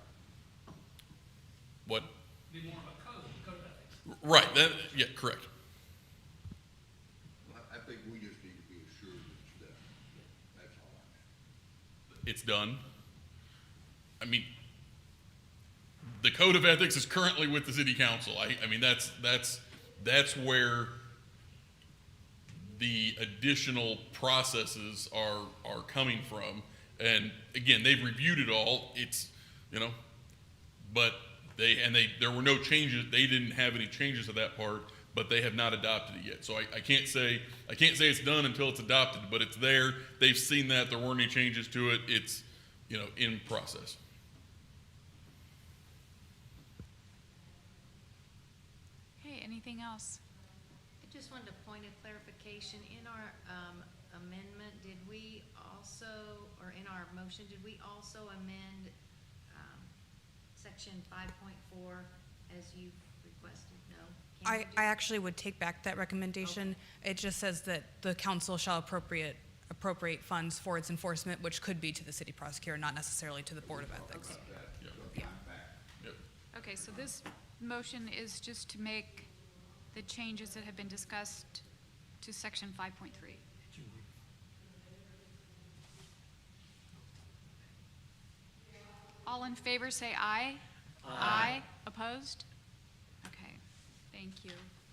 What? It'd be more of a code of ethics. Right, yeah, correct. Well, I think we just need to be assured it's done. That's all I'm asking. It's done. I mean, the Code of Ethics is currently with the City Council. I mean, that's where the additional processes are coming from. And again, they've reviewed it all. It's, but there were no changes. They didn't have any changes to that part, but they have not adopted it yet. So I can't say it's done until it's adopted, but it's there. They've seen that. There weren't any changes to it. It's, in process. Okay, anything else? I just wanted a point of clarification. In our amendment, did we also, or in our motion, did we also amend section 5.4 as you requested? No? Can we do I actually would take back that recommendation. It just says that the council shall appropriate funds for its enforcement, which could be to the city prosecutor, not necessarily to the Board of Ethics. Yeah. Yep. Okay, so this motion is just to make the changes that have been discussed to section 5.3. All in favor, say aye. Aye. Opposed? Okay, thank you,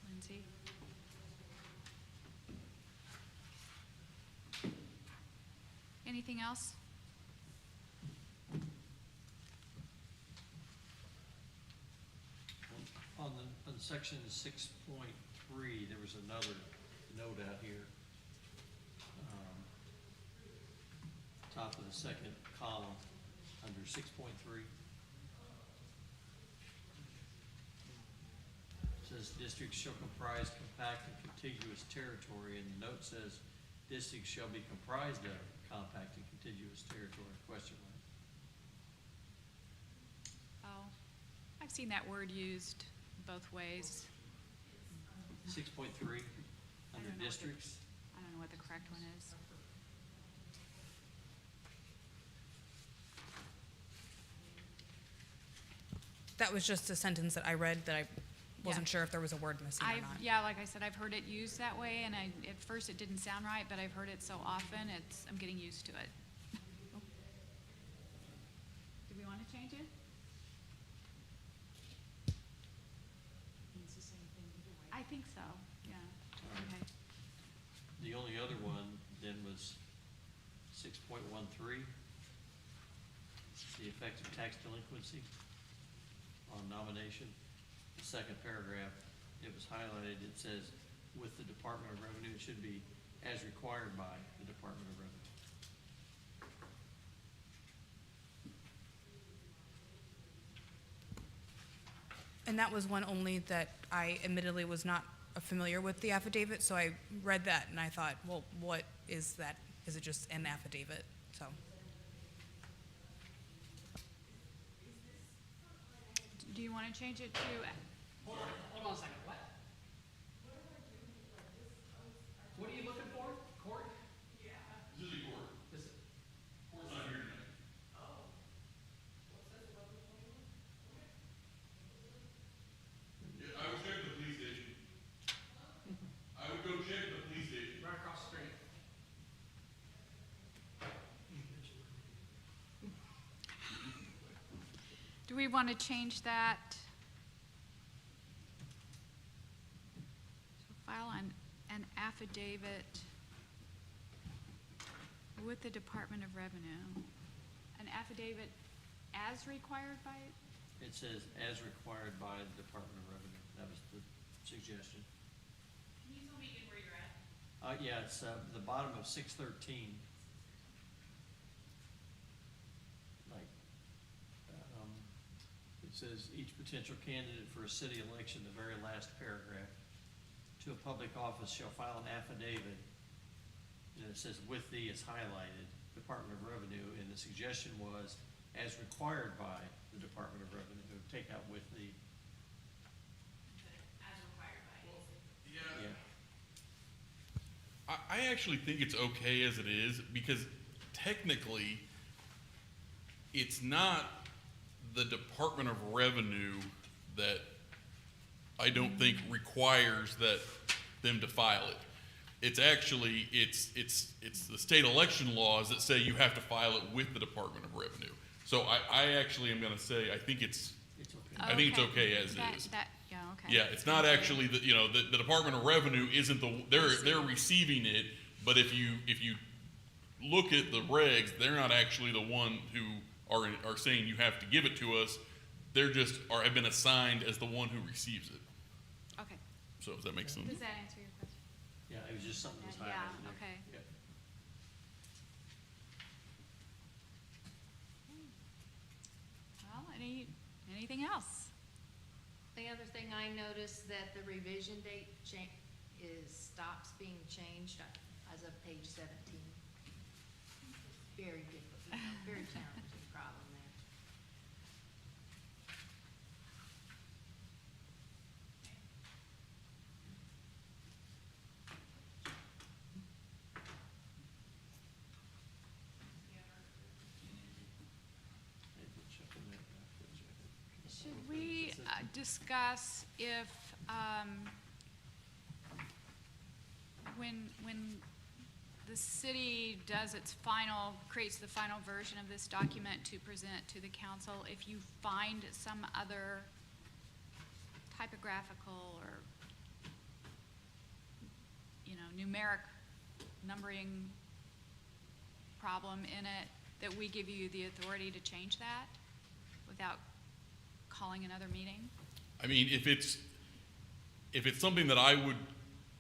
Lindsay. Anything else? On section 6.3, there was another note out here. Top of the second column, under 6.3. Says districts shall comprise compact and contiguous territory, and the note says districts shall be comprised of compact and contiguous territory, question mark. Oh, I've seen that word used both ways. 6.3, I under don't know what the- districts. I don't know what the correct one is. That was just a sentence that I read that I wasn't Yeah. sure if there was a word missing or not. Yeah, like I said, I've heard it used that way, and at first it didn't sound right, but I've heard it so often, I'm getting used to it. Do we want to change it? Means the same thing either way. I think so, yeah. Okay. The only other one then was 6.13, the effective tax delinquency on nomination. The second paragraph, it was highlighted, it says, with the Department of Revenue, it should be as required by the Department of Revenue. And that was one only that I admittedly was not familiar with the affidavit, so I read that and I thought, well, what is that? Is it just an affidavit? So, Do you want to change it to, Hold on a second, what? What are you looking for? Court? This is a court. This, Court's not here tonight. Yeah, I would check the police station. I would go check the police station. right across the street. do we want to change that? So file an affidavit with the Department of Revenue. An affidavit as required by, It says as required by the Department of Revenue. That was the suggestion. Can you tell me again where you're at? Yeah, it's, the bottom of 613. Like, it says each potential candidate for a city election, the very last paragraph, to a public office shall file an affidavit. And it says with the is highlighted, Department of Revenue, and the suggestion was as required by the Department of Revenue, take out with the. As required by. Yeah. Yeah. I actually think it's okay as it is because technically it's not the Department of Revenue that I don't think requires that them to file it. It's actually, it's the state election laws that say you have to file it with the Department of Revenue. So I actually am gonna say, I think it's I think it's okay as that, is. yeah, okay. Yeah, it's not actually the, the Department of Revenue isn't they're receiving it, but if you look at the regs, they're not actually the one who are saying you have to give it to us. They're just, have been assigned as the one who receives it. Okay, So does that make sense? does that answer your question? Yeah, it was just something that was Yeah, highlighted there. okay. Yeah. Well, anything else? The other thing I noticed that the revision date stops being changed as of page 17. Very difficult, very challenging problem there. Should we discuss if, when the city does creates the final version of this document to present to the council, if you find some other typographical or, numeric numbering problem in it, that we give you the authority to change that without calling another meeting? I mean, if it's something that I would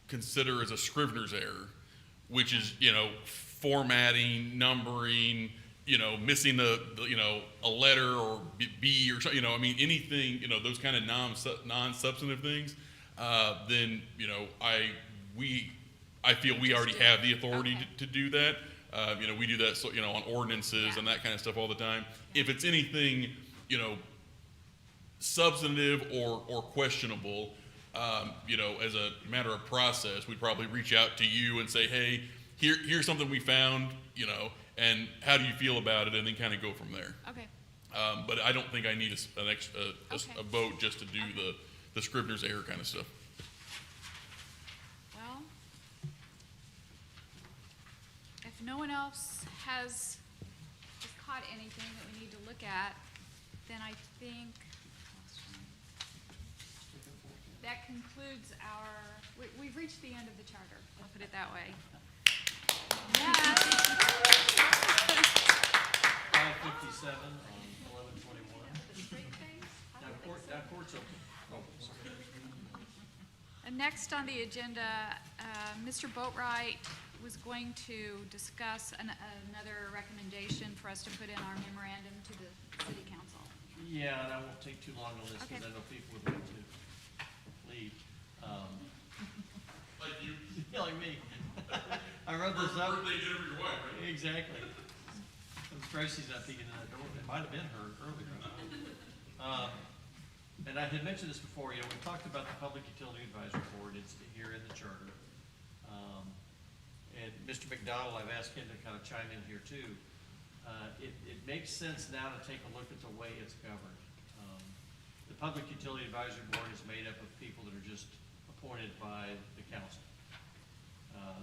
consider as a Scrivener's error, which is, formatting, numbering, missing a letter or B or something, I mean, anything, those kind of non-substantive things, then, I feel we already have the authority Okay. to do that. We do that, so, on ordinances Yeah. and that kind of stuff all the time. If it's anything, substantive or questionable, as a matter of process, we'd probably reach out to you and say, hey, here's something we found, and how do you feel about it, and then kind of go from there. Okay, But I don't think I need a Okay. vote just to do the Scrivener's error kind of stuff. Well, if no one else has caught anything that we need to look at, then I think that concludes we've reached the end of the charter, I'll put it that way. Yes. 5:57 on 11/21. Now court's open. Oh, sorry. And next on the agenda, Mr. Boatright was going to discuss another recommendation for us to put in our memorandum to the city council. Yeah, and I won't take too long on this because Okay. I know people would like to leave. Like you. Yeah, like me. I wrote this up. Birthday dinner for your wife, right? Exactly. I'm surprised she's not peeking in that door. It might have been her earlier. And I had mentioned this before, we talked about the Public Utility Advisory Board, it's here in the charter. And Mr. McDonald, I've asked him to kind of chime in here too. It makes sense now to take a look at the way it's governed. The Public Utility Advisory Board is made up of people that are just appointed by the council.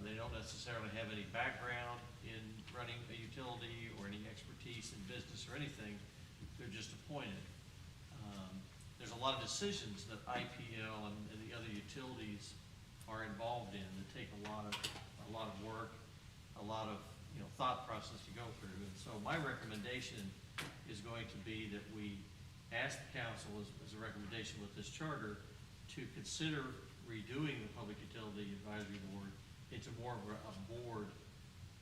They don't necessarily have any background in running a utility or any expertise in business or anything. They're just appointed. There's a lot of decisions that IPL and the other utilities are involved in that take a lot of work, a lot of thought process to go through. And so my recommendation is going to be that we ask the council as a recommendation with this charter to consider redoing the Public Utility Advisory Board into more of a board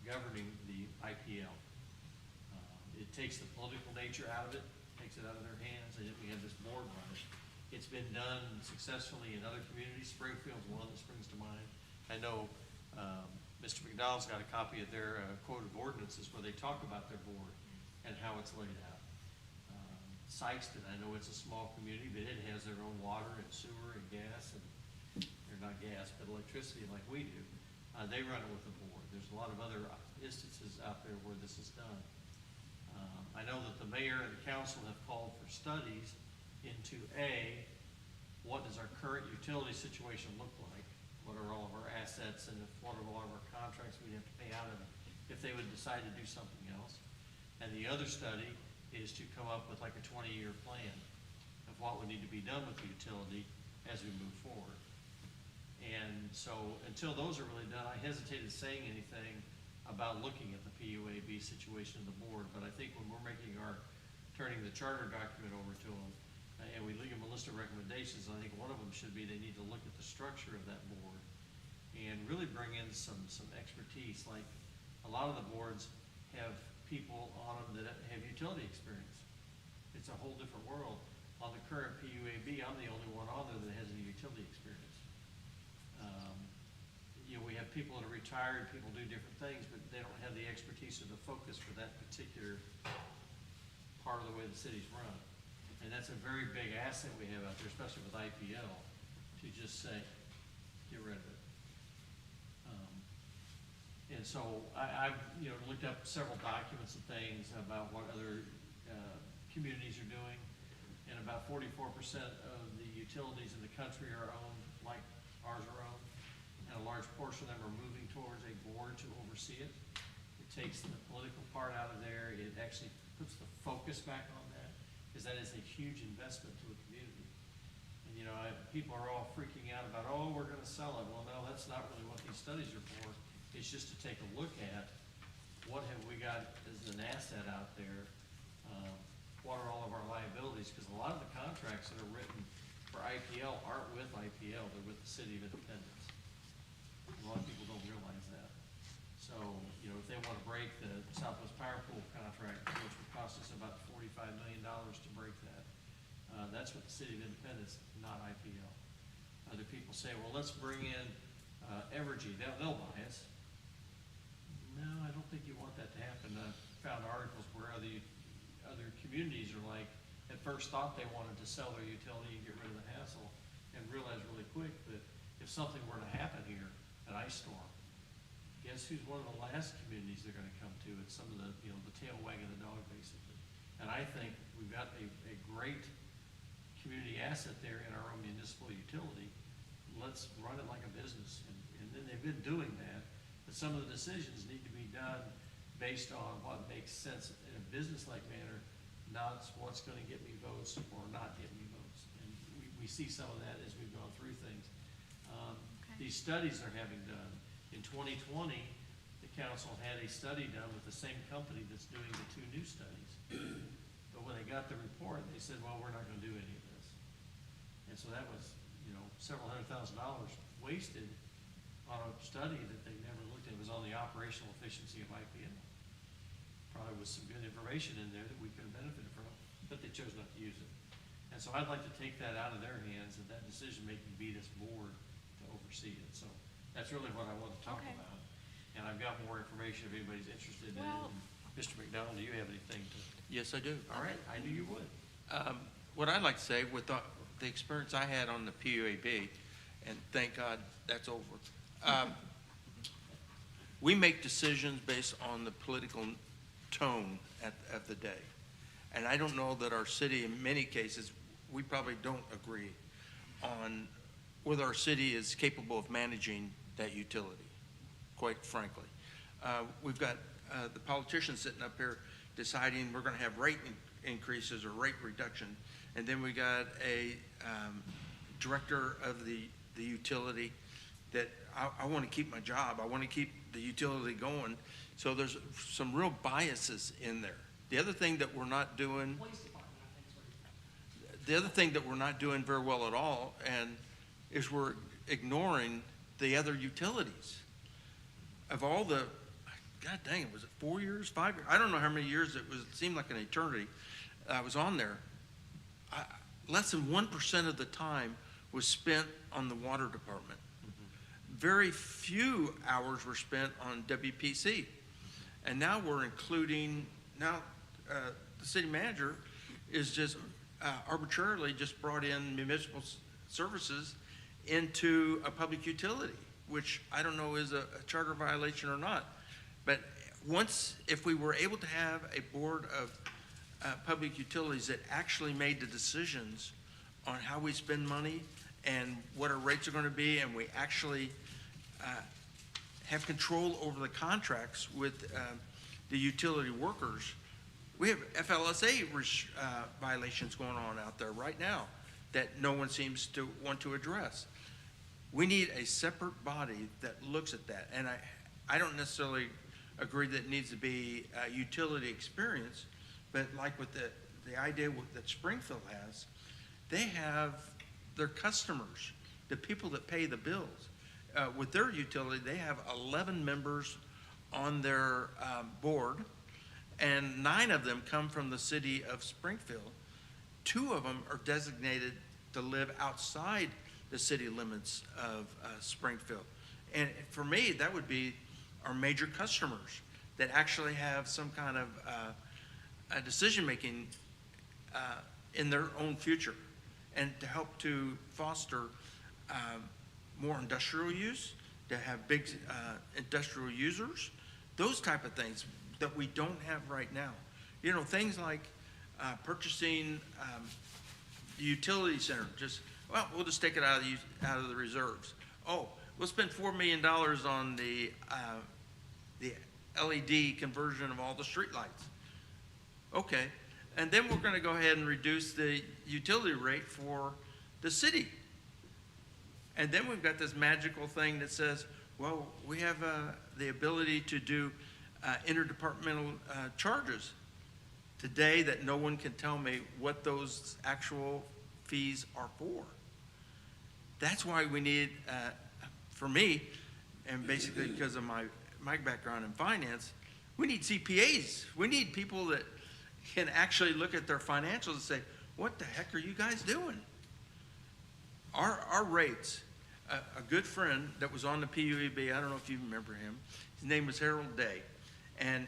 governing the IPL. It takes the political nature out of it, takes it out of their hands, and we have this board run it. It's been done successfully in other communities. Springfield's one that springs to mind. I know Mr. McDonald's got a copy of their code of ordinances where they talk about their board and how it's laid out. Sykeston, I know it's a small community, but it has their own water and sewer and gas, and they're not gas, but electricity like we do. They run it with the board. There's a lot of other instances out there where this is done. I know that the mayor and the council have called for studies into what does our current utility situation look like? What are all of our assets, and what are all of our contracts we have to pay out of it if they would decide to do something else? And the other study is to come up with like a 20-year plan of what would need to be done with the utility as we move forward. And so until those are really done, I hesitated saying anything about looking at the PUAB situation of the board. But I think when we're turning the charter document over to them, and we leave them a list of recommendations, I think one of them should be they need to look at the structure of that board and really bring in some expertise. Like a lot of the boards have people on them that have utility experience. It's a whole different world. On the current PUAB, I'm the only one on there that has any utility experience. We have people that are retired, people do different things, but they don't have the expertise or the focus for that particular part of the way the city's run. And that's a very big asset we have out there, especially with IPL, to just say, get rid of it. And so I've looked up several documents and things about what other communities are doing, and about 44% of the utilities in the country are owned like ours are owned, and a large portion of them are moving towards a board to oversee it. It takes the political part out of there. It actually puts the focus back on that, because that is a huge investment to a community. And people are all freaking out about, oh, we're going to sell it. Well, no, that's not really what these studies are for. It's just to take a look at what have we got as an asset out there. What are all of our liabilities? Because a lot of the contracts that are written for IPL aren't with IPL, they're with the City of Independence. A lot of people don't realize that. So, if they want to break the Southwest Power Pool contract, which would cost us about $45 million to break that, that's with the City of Independence, not IPL. Other people say, well, let's bring in Evergy, they'll buy us. No, I don't think you want that to happen. I found articles where other communities are like, at first thought they wanted to sell their utility and get rid of the hassle, and realized really quick that if something were to happen here, an ice storm, guess who's one of the last communities they're gonna come to? It's some of the, the tail wagging the dog, basically. And I think we we've got a great community asset there in our own municipal utility. Let's run it like a business, and then they've been doing that, but some of the decisions need to be done based on what makes sense in a business-like manner, not what's gonna get me votes or not get me votes. And we see some of that as we've gone through things. Okay. These studies they're having done, in 2020, the council had a study done with the same company that's doing the 2 new studies. But when they got the report, they said, well, we're not gonna do any of this. And so that was, several $100,000 wasted on a study that they never looked at. It was on the operational efficiency of IPL. Probably was some good information in there that we could have benefited from, but they chose not to use it. And so I'd like to take that out of their hands, and that decision-making be this board to oversee it. So that's really what I want to talk Okay. about. And I've got more information if anybody's interested in it. Well- And Mr. McDonald, do you have anything to? Yes, I do. All right, I knew you would. What I'd like to say, with the experience I had on the PUAB, and thank God that's over, we make decisions based on the political tone of the day. And I don't know that our city, in many cases, we probably don't agree on whether our city is capable of managing that utility, quite frankly. We've got the politicians sitting up here deciding we're going to have rate increases or rate reduction. And then we got a director of the utility that I want to keep my job. I want to keep the utility going. So there's some real biases in there. The other thing that we're not doing, Police department, I think, is where you're. the other thing that we're not doing very well at all, and is we're ignoring the other utilities. Of all the, God dang it, was it 4 years, 5 years? I don't know how many years it was. It seemed like an eternity. I was on there. Less than 1% of the time was spent on the water department. Very few hours were spent on WPC. And now we're including, the city manager is just arbitrarily just brought in municipal services into a public utility, which I don't know is a charter violation or not. But if we were able to have a board of public utilities that actually made the decisions on how we spend money and what our rates are going to be, and we actually have control over the contracts with the utility workers. We have FLSA violations going on out there right now that no one seems to want to address. We need a separate body that looks at that. And I don't necessarily agree that it needs to be utility experience, but like with the idea that Springfield has, they have their customers, the people that pay the bills. With their utility, they have 11 members on their board, and 9 of them come from the city of Springfield. 2 of them are designated to live outside the city limits of Springfield. And for me, that would be our major customers that actually have some kind of a decision-making in their own future, and to help to foster more industrial use, to have big industrial users, those type of things that we don't have right now. You know, things like purchasing the utility center, we'll just take it out of the reserves. Oh, we'll spend $4 million on the LED conversion of all the streetlights. Okay, and then we're going to go ahead and reduce the utility rate for the city. And then we've got this magical thing that says, well, we have the ability to do interdepartmental charges today that no one can tell me what those actual fees are for. That's why we need, for me, and basically because of my background in finance, we need CPAs. We need people that can actually look at their financials and say, what the heck are you guys doing? Our rates, a good friend that was on the PUEB, I don't know if you remember him, his name was Harold Day. And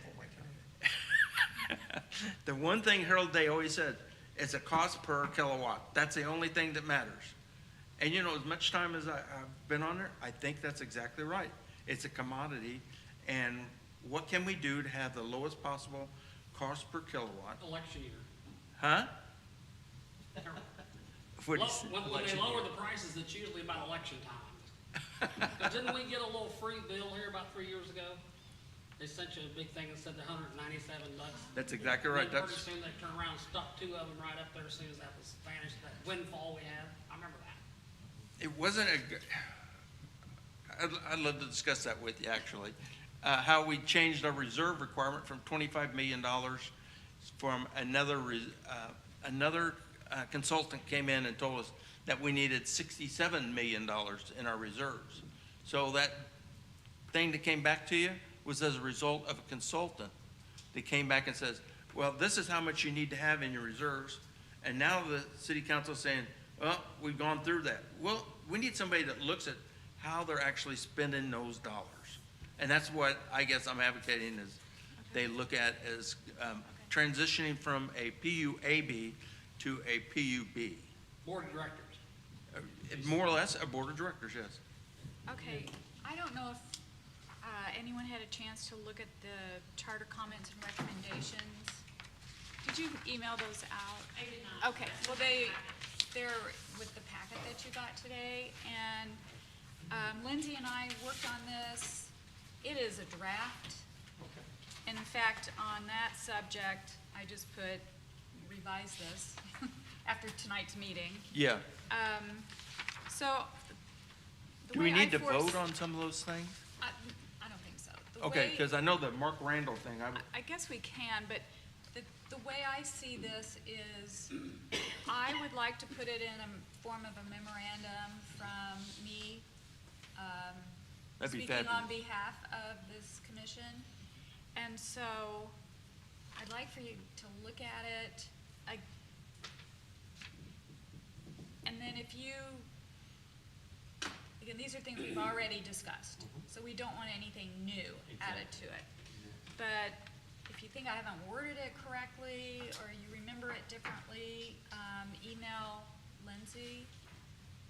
the one thing Harold Day always said, it's a cost per kilowatt. That's the only thing that matters. And you know, as much time as I've been on there, I think that's exactly right. It's a commodity, and what can we do to have the lowest possible cost per kilowatt? Election year. Huh? What'd you Lo- say? When they lower the prices, it's usually about election time. 'Cause didn't we get a little free bill here about 3 years ago? They sent you a big thing that said $197. That's exactly right. Then pretty That's, soon they turned around and stuck 2 of them right up there as soon as that was vanished, that windfall we had. I remember that. it wasn't a, I'd love to discuss that with you, actually. How we changed our reserve requirement from $25 million from another consultant came in and told us that we needed $67 million in our reserves. So that thing that came back to you was as a result of a consultant that came back and says, well, this is how much you need to have in your reserves. And now the city council is saying, well, we've gone through that. Well, we need somebody that looks at how they're actually spending those dollars. And that's what I guess I'm advocating is they look at as transitioning from a PUAB to a PUB. Board of directors. More or less a board of directors, yes. Okay, I don't know if anyone had a chance to look at the charter comments and recommendations. Did you email those out? I did not. Okay, well, they're with the packet that you got today, and Lindsay and I worked on this. It is a draft. And in fact, on that subject, I just put revise this after tonight's meeting. Yeah. So, the Do we way need I to force- vote on some of those things? I don't think so. The Okay, way- because I know the Mark Randall thing, I guess we can, but the way I see this is, I would like to put it in a form of a memorandum from me, That'd be speaking on fabulous. behalf of this commission. And so, I'd like for you to look at it. And then if you, again, these are things we've already discussed, so we don't want anything new added to it. But if you think I haven't worded it correctly, or you remember it differently, email Lindsay.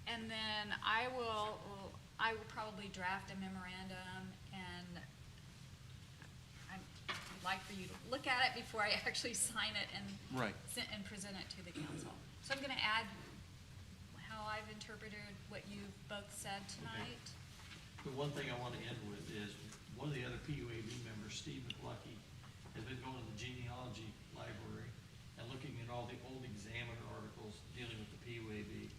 And then I will probably draft a memorandum, and I'd like for you to look at it before I actually sign it and Right. and present it to the council. So I'm gonna add how I've interpreted what you both said tonight. The one thing I want to end with is, one of the other PUAB members, Steve McLucky, has been going to the genealogy library and looking at all the old Examiner articles dealing with the PUAB.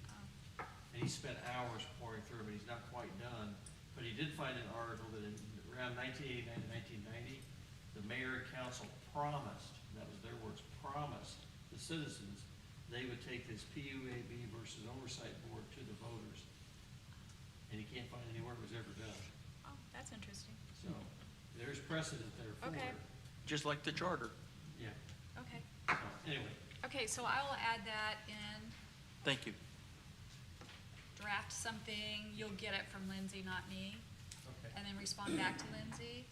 And he spent hours pouring through them, and he's not quite done. But he did find an article that in around 1989 to 1990, the mayor and council promised, that was their words, promised the citizens they would take this PUAB versus oversight board to the voters. And he can't find anywhere it was ever done. Oh, that's interesting. So there's precedent there for Okay. it. Just like the charter. Yeah, Okay. so anyway, Okay, so I will add that in, Thank you. draft something, you'll get it from Lindsay, not me, okay. and then respond back to Lindsay.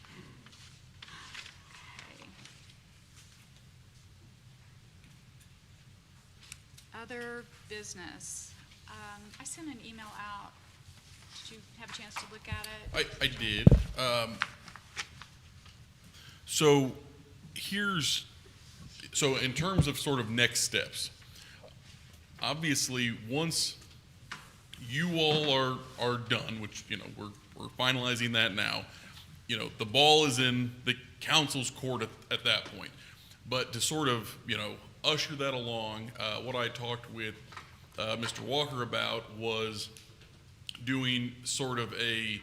Okay. Other business. I sent an email out. Did you have a chance to look at it? I did. So so in terms of sort of next steps, obviously, once you all are done, which, we're finalizing that now, the ball is in the council's court at that point. But to sort of, usher that along, what I talked with Mr. Walker about was doing sort of a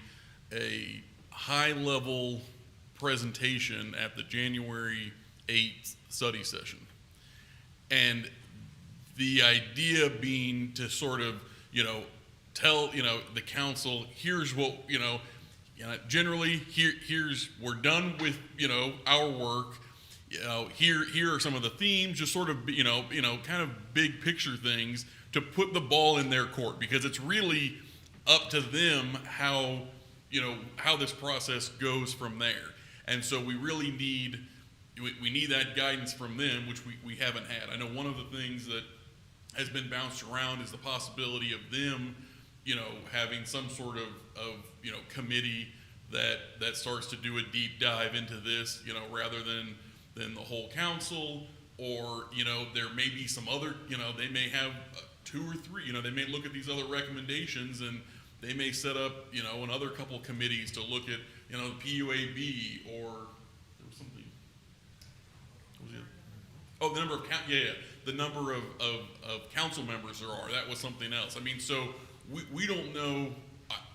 high-level presentation at the January 8th study session. And the idea being to sort of, tell, the council, here's what, generally, here's, we're done with, our work. Here are some of the themes, just sort of, kind of big picture things to put the ball in their court, because it's really up to them how this process goes from there. And so we really need that guidance from them, which we haven't had. I know one of the things that has been bounced around is the possibility of them, having some sort of committee that starts to do a deep dive into this, rather than, than the whole council, or, you know, there may be some other, you know, they may have 2 or 3, you know, they may look at these other recommendations and they may set up, you know, another couple committees to look at, you know, the PUAB, or there was something, what was it? Oh, the number of, the number of council members there are, that was something else. I mean, so we don't know,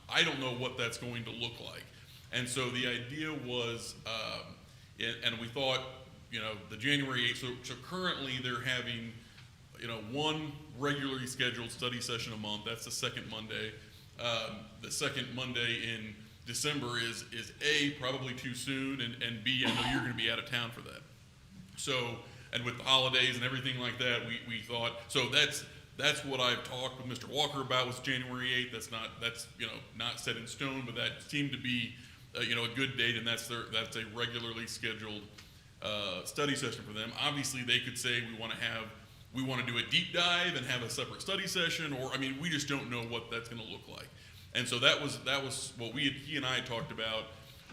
I don't know what that's going to look like. And so the idea was, and we thought, you know, the January 8th, so currently they're having, you know, one regularly scheduled study session a month. That's the second Monday. The second Monday in December is A, probably too soon, and B, I know you're going to be out of town for that. So, and with the holidays and everything like that, we thought, so that's what I've talked with Mr. Walker about, was January 8th. That's you know, not set in stone, but that seemed to be you know, a good date, and that's a regularly scheduled study session for them. Obviously, they could say we want to do a deep dive and have a separate study session, or, I mean, we just don't know what that's going to look like. And so that was what he and I talked about,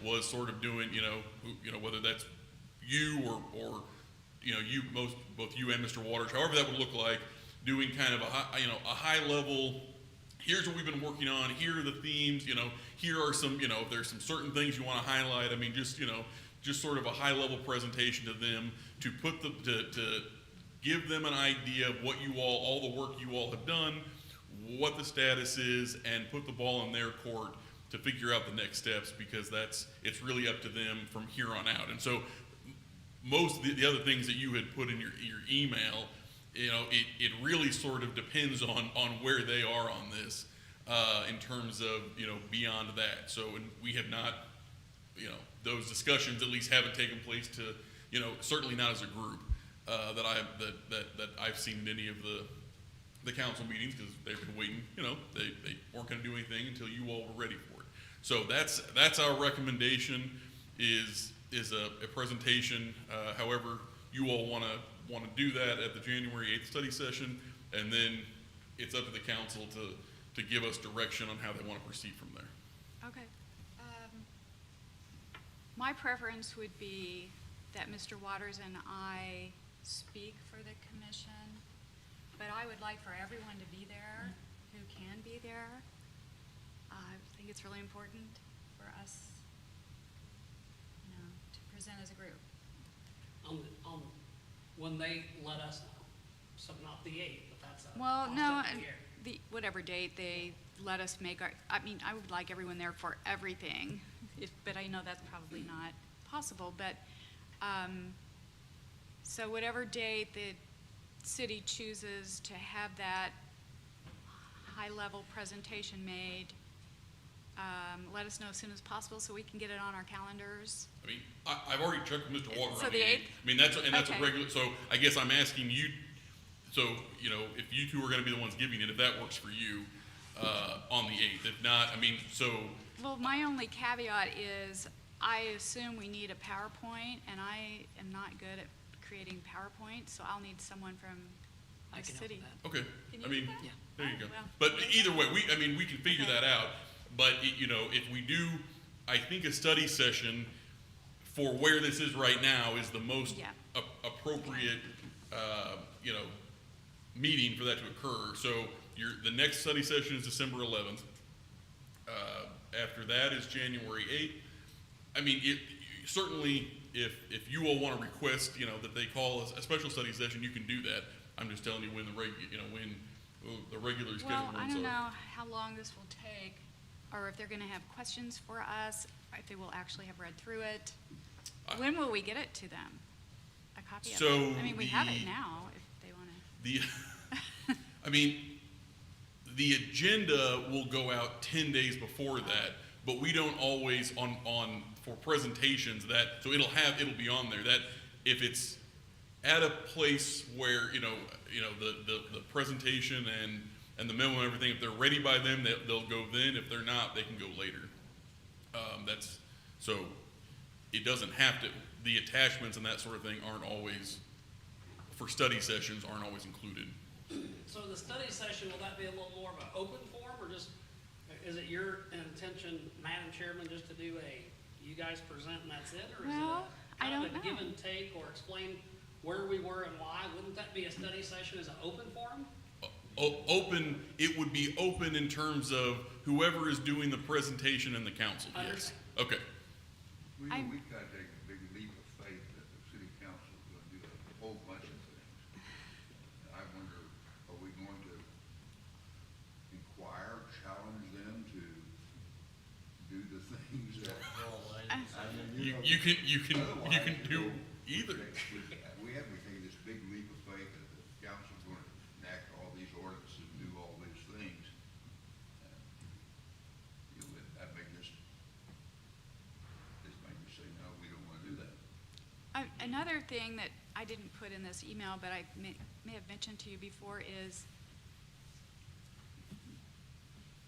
was sort of doing, you know, whether that's you or you know, both you and Mr. Waters, however that would look like, doing kind of a high level, here's what we've been working on, here are the themes, you know, here are some, you know, if there's some certain things you want to highlight. I mean, just, you know, just sort of a high level presentation to them, to put to give them an idea of what all the work you all have done, what the status is, and put the ball in their court to figure out the next steps, because it's really up to them from here on out. And so most of the other things that you had put in your email, you know, it really sort of depends on where they are on this in terms of, you know, beyond that. So, and we have not, you know, those discussions at least haven't taken place to, you know, certainly not as a group that I've seen in any of the council meetings, because they've been waiting, you know, they weren't going to do anything until you all were ready for it. So that's our recommendation, is a presentation, however you all want to do that at the January 8th study session, and then it's up to the council to give us direction on how they want to proceed from there. Okay. My preference would be that Mr. Waters and I speak for the commission, but I would like for everyone to be there who can be there. I think it's really important for us, you know, to present as a group. When they let us know, so not the 8th, but that's a. Well, I'll no, step in here. whatever date they let us make I mean, I would like everyone there for everything, but I know that's probably not possible, but, so whatever date the city chooses to have that high-level presentation made, let us know as soon as possible so we can get it on our calendars. I mean, I've already checked with Mr. Walker. So on the 8th? I mean, that's Okay. a regular, so I guess I'm asking you, so, you know, if you two are gonna be the ones giving it, if that works for you, on the 8th. If not, I mean, so, Well, my only caveat is I assume we need a PowerPoint, and I am not good at creating PowerPoint, so I'll need someone from I the can help city. with that. okay, Can I you do mean, that? Yeah. there you Oh, go. well. But either way, we can figure Okay. that out, but, you know, if we do, I think a study session for where this is right now is the most Yeah. appropriate, you know, meeting for that to occur. So the next study session is December 11th. After that is January 8th. I mean, certainly, if you all want to request, you know, that they call a special study session, you can do that. I'm just telling you when the regularly scheduled Well, ones I are. don't know how long this will take, or if they're gonna have questions for us, if they will actually have read through it. When will we get it to them? A copy of it? So I mean, we have it the- now, if they wanna. I mean, the agenda will go out 10 days before that, but we don't always for presentations so it'll be on there, that if it's at a place where, you know, the presentation and the memo and everything, if they're ready by then, they'll go then. If they're not, they can go later. So it doesn't have to, the attachments and that sort of thing aren't always, for study sessions, aren't always included. So the study session, will that be a little more of an open forum, or just, is it your intention, Madam Chairman, just to do you guys present and that's it, or is it? Well, I don't kind of give know. and take or explain where we were and why? Wouldn't that be a study session as an open forum? Open, it would be open in terms of whoever is doing the presentation in the council, yes. Understand. Okay. We I'm- we kind of take a big leap of faith that the city council is going to do a whole bunch of things. And I wonder, are we going to inquire, challenge them to do the things that? You can do either. We have to take this big leap of faith that the council's going to enact all these ordinances and do all these things. That may just make me say, no, we don't want to do that. Another thing that I didn't put in this email, but I may have mentioned to you before, is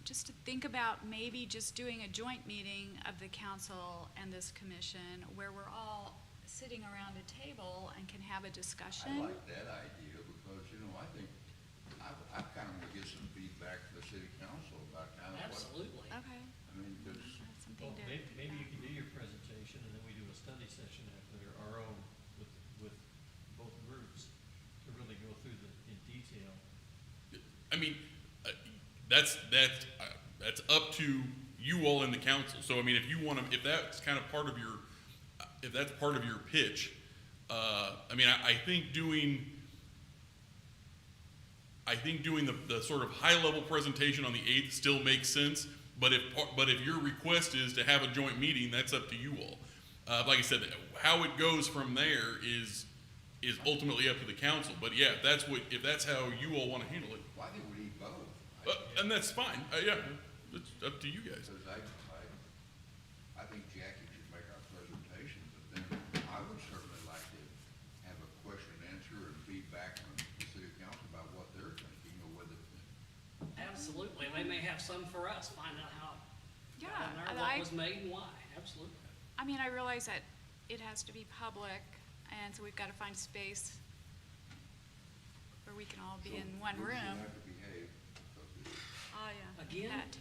just to think about maybe just doing a joint meeting of the council and this commission where we're all sitting around a table and can have a discussion. I like that idea because, I think, I kind of want to get some feedback from the city council about kind of what. Absolutely. Okay, I mean, because that's something Well, to. maybe you can do your presentation and then we do a study session after our own with both groups to really go through in detail. I mean, that's up to you all in the council. So I mean, if you want to, if that's kind of part of your, if that's part of your pitch, I mean, I think doing the sort of high level presentation on the 8th still makes sense. But if your request is to have a joint meeting, that's up to you all. Like I said, how it goes from there is ultimately up to the council. But yeah, if that's how you all want to handle it, well, I think we need both. and that's fine. Yeah, it's up to you guys. Because I think Jackie should make our presentation, but then I would certainly like to have a question and answer and feedback from the city council about what they're thinking or whether. Absolutely. They may have some for us, find out how, Yeah, and and what I- was made and why. Absolutely. I mean, I realize that it has to be public, and so we've got to find space where we can all be in one So, room. You have to behave. Oh, yeah. Again? That too.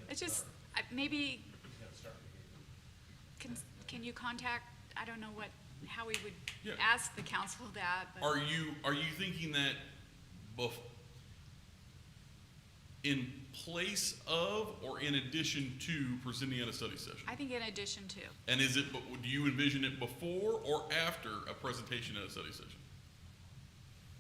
It's just, maybe, can you contact, I don't know how we would Yeah. ask the council that, but. Are you thinking that in place of or in addition to presenting at a study session? I think in addition to. And do you envision it before or after a presentation at a study session?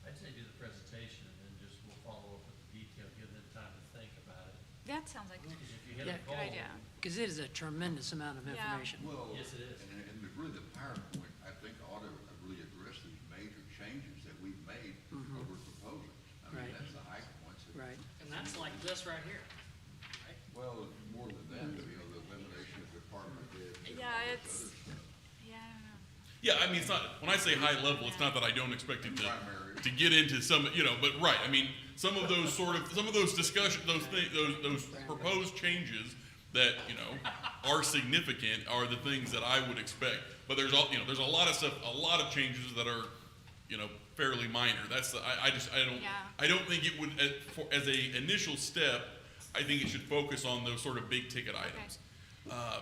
I'd say do the presentation and then just we'll follow up with the detail, give them time to think about it. That sounds like Because if you hit Yeah. a a good idea. Because it is a tremendous amount of Yeah. information. Well, Yes, it is. And really the PowerPoint, I think ought to really address these major changes that we've made over proposals. I mean, Right. that's the high points. Right. And that's like this right here. Right? Well, more than that, the elimination of department heads. and Yeah, all this it's- other stuff. Yeah, I don't know. Yeah, I mean, it's not, when I say high level, it's not that I don't expect it Primary. to get into some, but right, I mean, some of those discussion, those proposed changes that, are significant are the things that I would expect. But there's there's a lot of stuff, a lot of changes that are, fairly minor. Yeah. I don't think it would, as a initial step, I think it should focus on those sort of big ticket items.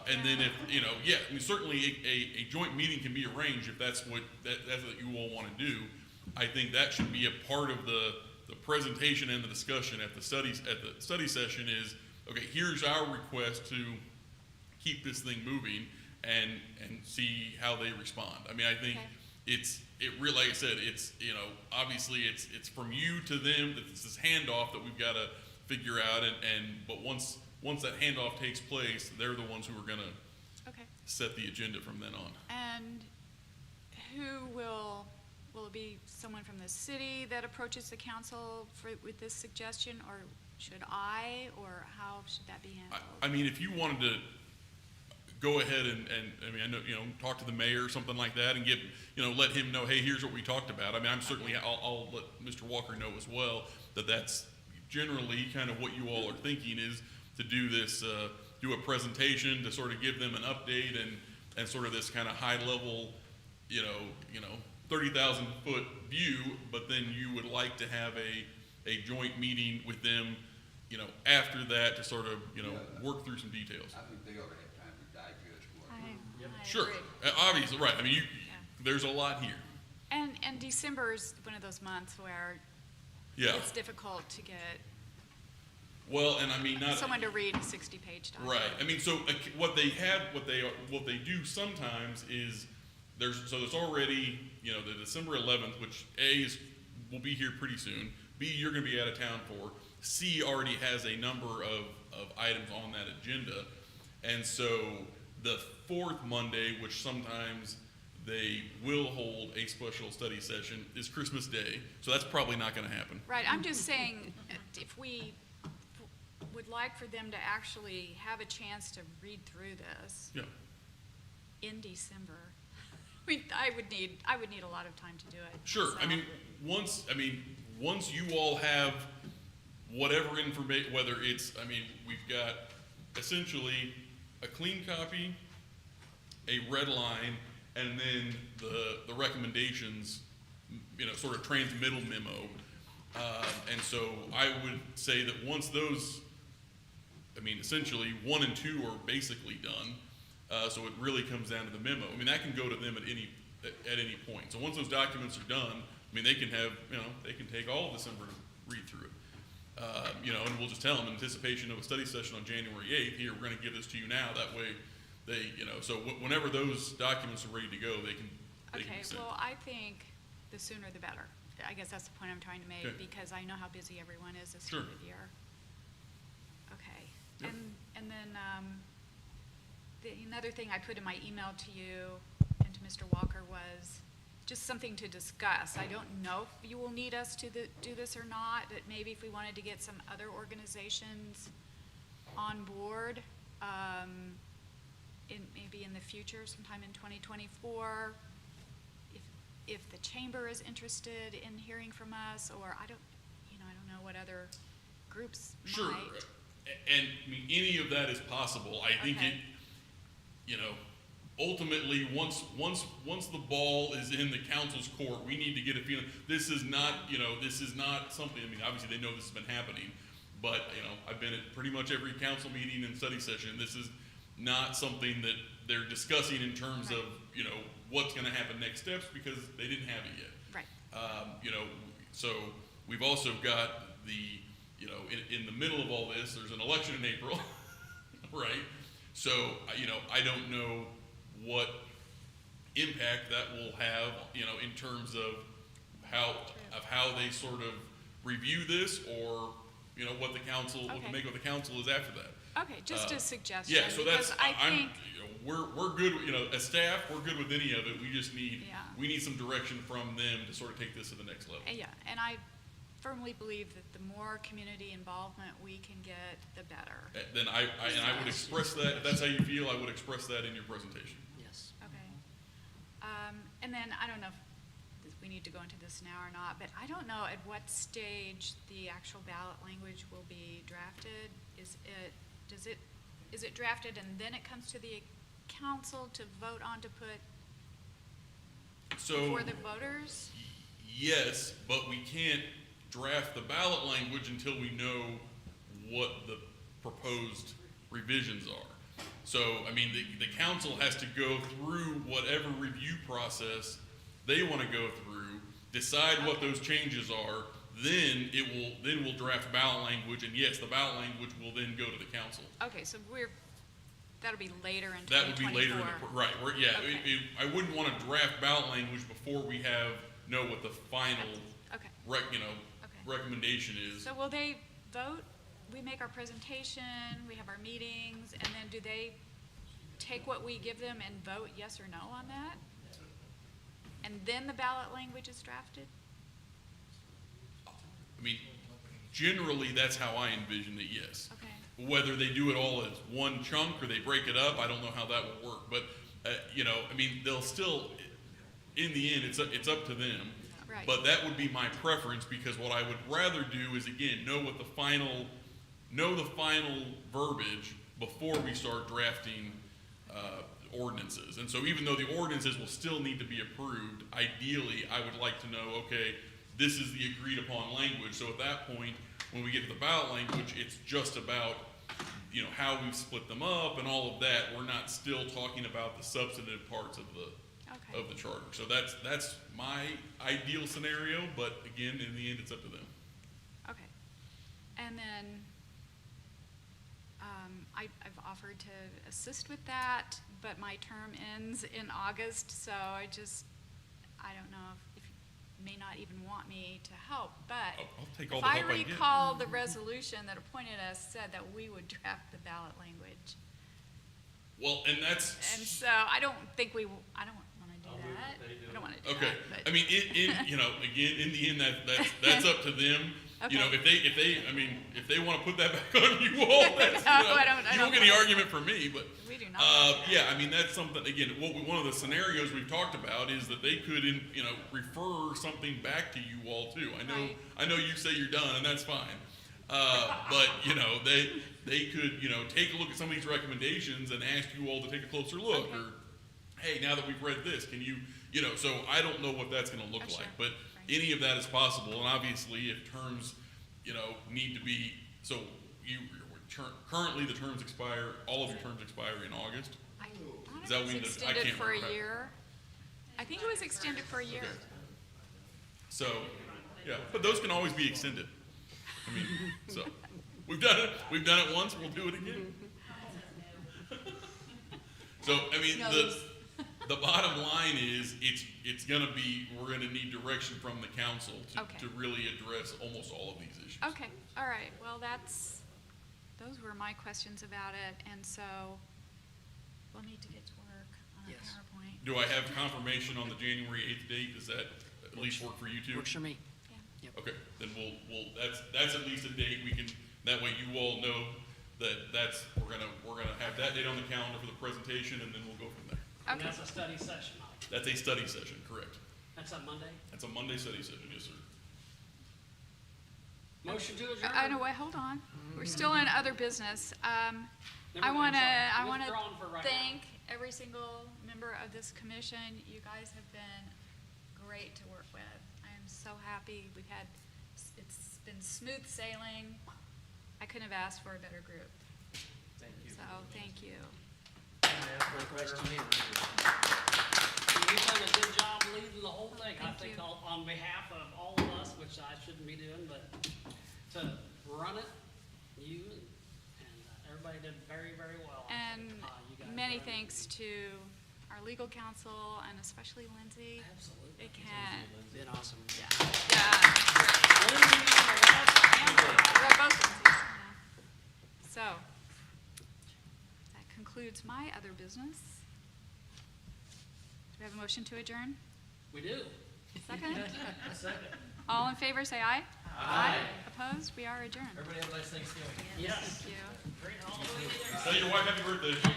And then if, I mean, certainly a joint meeting can be arranged if that's what you all want to do. I think that should be a part of the presentation and the discussion at the study session is, okay, here's our request to keep this thing moving and see how they respond. I mean, I think Okay. like I said, it's, obviously it's from you to them, that it's this handoff that we've got to figure out but once that handoff takes place, they're the ones who are gonna Okay. set the agenda from then on. And who will it be someone from the city that approaches the council with this suggestion, or should I, or how should that be handled? I mean, if you wanted to go ahead and I mean, I know, talk to the mayor or something like that and give, let him know, hey, here's what we talked about. I mean, I'll let Mr. Walker know as well that that's generally kind of what you all are thinking is to do this, do a presentation to sort of give them an update and sort of this kind of high level, 30,000 foot view, but then you would like to have a joint meeting with them, after that to sort of, work through some details. I think they ought to have time to digest Sure, agree. Obviously, right, I mean, Yeah. there's a lot here. And December is one of those months where Yeah, it's difficult to get well, and I mean, not. someone to read a 60-page document. Right. I mean, so what they do sometimes is there's already, the December 11th, which will be here pretty soon. B, you're going to be out of town for. C already has a number of items on that agenda, and so the fourth Monday, which sometimes they will hold a special study session, is Christmas Day. So that's probably not going to happen. Right, I'm just saying, if we would like for them to actually have a chance to read through this Yeah. in December, I would need a lot of time to do it. Sure. So- I mean, once you all have whatever information, whether it's, we've got essentially a clean copy, a red line, and then the recommendations, sort of transmittal memo. And so I would say that once those, essentially 1 and 2 are basically done. So it really comes down to the memo. That can go to them at any point. So once those documents are done, they can have, they can take all of December to read through it. And we'll just tell them in anticipation of a study session on January 8th, here, we're gonna give this to you now, that way they, so whenever those documents are ready to go, they can Okay, be sent. well, I think the sooner the better. I guess that's the point I'm trying to make, Okay. because I know how busy everyone is this Sure. time of year. Okay, Yep. and then, another thing I put in my email to you and to Mr. Walker was just something to discuss. I don't know if you will need us to do this or not, but maybe if we wanted to get some other organizations on board, maybe in the future, sometime in 2024, if the chamber is interested in hearing from us, or I don't know what other groups Sure, might. and any of that is possible. I think Okay. ultimately, once the ball is in the council's court, we need to get a feeling. This is not something. Obviously they know this has been happening, but I've been at pretty much every council meeting and study session. This is not something that they're discussing in terms of what's going to happen next steps, because they didn't have it yet. Right. So we've also got the, in the middle of all this, there's an election in April, right? So, I don't know what impact that will have, in terms of how they sort of review this, or, what the council, what Okay. the make of the council is after that. Okay, just a suggestion. Yeah, so that's, because I think, we're good, as staff, we're good with any of it. We just need, Yeah. we need some direction from them to sort of take this to the next level. yeah, and I firmly believe that the more community involvement we can get, the better. Then I would express that, if that's how you feel, I would express that in your presentation. Yes. Okay. And then, I don't know if we need to go into this now or not, but I don't know at what stage the actual ballot language will be drafted. Is it drafted and then it comes to the council to vote on to put So, for the voters? yes, but we can't draft the ballot language until we know what the proposed revisions are. So, the council has to go through whatever review process they want to go through, decide what those changes are, then we'll draft ballot language, and yes, the ballot language will then go to the council. Okay, so that'll be later in That would be 2024. later in the, right, Okay. I wouldn't want to draft ballot language before we know what the final Okay. recommendation is. So will they vote? We make our presentation, we have our meetings, and then do they take what we give them and vote yes or no on that? And then the ballot language is drafted? Generally, that's how I envision it, yes. Okay. Whether they do it all as one chunk or they break it up, I don't know how that will work. But, they'll still, in the end, it's up to them. Right. But that would be my preference, because what I would rather do is, again, know the final verbiage before we start drafting ordinances. And so even though the ordinances will still need to be approved, ideally, I would like to know, okay, this is the agreed upon language. So at that point, when we get to the ballot language, it's just about, you know, how we've split them up and all of that, we're not still talking about the substantive parts of Okay. the charter. So that's my ideal scenario, but again, in the end, it's up to them. Okay. And then, I've offered to assist with that, but my term ends in August, so I don't know if you may not even want me to help, but I'll take all if the I help I can get. recall, the resolution that appointed us said that we would draft the ballot language. Well, and that's. And so I don't want to do I'll move that. that they do I don't it. want to do Okay, that, but. I mean, you know, again, in the end, that's up to them. You know, Okay. if they want to put that back on you all, that's, No, you know, I don't you won't get any argument from me, but. We do not want that. Yeah, I mean, that's something, again, one of the scenarios we've talked about is that they could, you know, refer something back to you all too. Right. I know you say you're done, and that's fine. But, you know, they could, you know, take a look at some of these recommendations and ask you all to take a closer look, Okay. or, hey, now that we've read this, can you, you know, so I don't know what that's gonna look Oh, sure. like, but Right. any of that is possible, and obviously, if terms, you know, need to be, so currently the terms expire, all of your terms expire in August. I Does thought that it mean was that I extended can't for a remember? year. I think it was extended for a year. Okay. So, yeah, but those can always be extended. I mean, so, we've done it once, we'll do it again. So, I mean, the bottom line is, it's gonna be, we're gonna need direction from the council Okay. to really address almost all of these issues. Okay, all right, well, those were my questions about it, and so we'll need to get to work on a Yes. PowerPoint. Do I have confirmation on the January 8th date? Does that at least work for you two? Works for me. Okay, then we'll, that's at least a date we can, that way you all know that we're gonna have that date on the calendar for the presentation, and then we'll go from there. And Okay, that's a study session. That's a study session, correct? That's on Monday. That's a Monday study session, yes, sir. Motion to adjourn. no, wait, hold on. We're still in other business. Never I mind, wanna, sorry. I wanna Withdrawn for right now. thank every single member of this commission. You guys have been great to work with. I am so happy. It's been smooth sailing. I couldn't have asked for a better group. Thank you. So, thank you. You've done a good job leading the whole thing. I Thank think you. on behalf of all of us, which I shouldn't be doing, but to run it, you and everybody did very, very well. I And think. You guys many done- thanks to our legal counsel and especially Lindsay. Absolutely. It can, Been awesome. yeah. Lindsay on the left and the right. They're both Lindsays, yeah. So, that concludes my other business. Do we have a motion to adjourn? We do. Second? Second. All in favor, say aye. Aye. Opposed? We are adjourned. Everybody have a nice Thanksgiving. Yes. Thank you. Great holiday. Tell your wife happy birthday.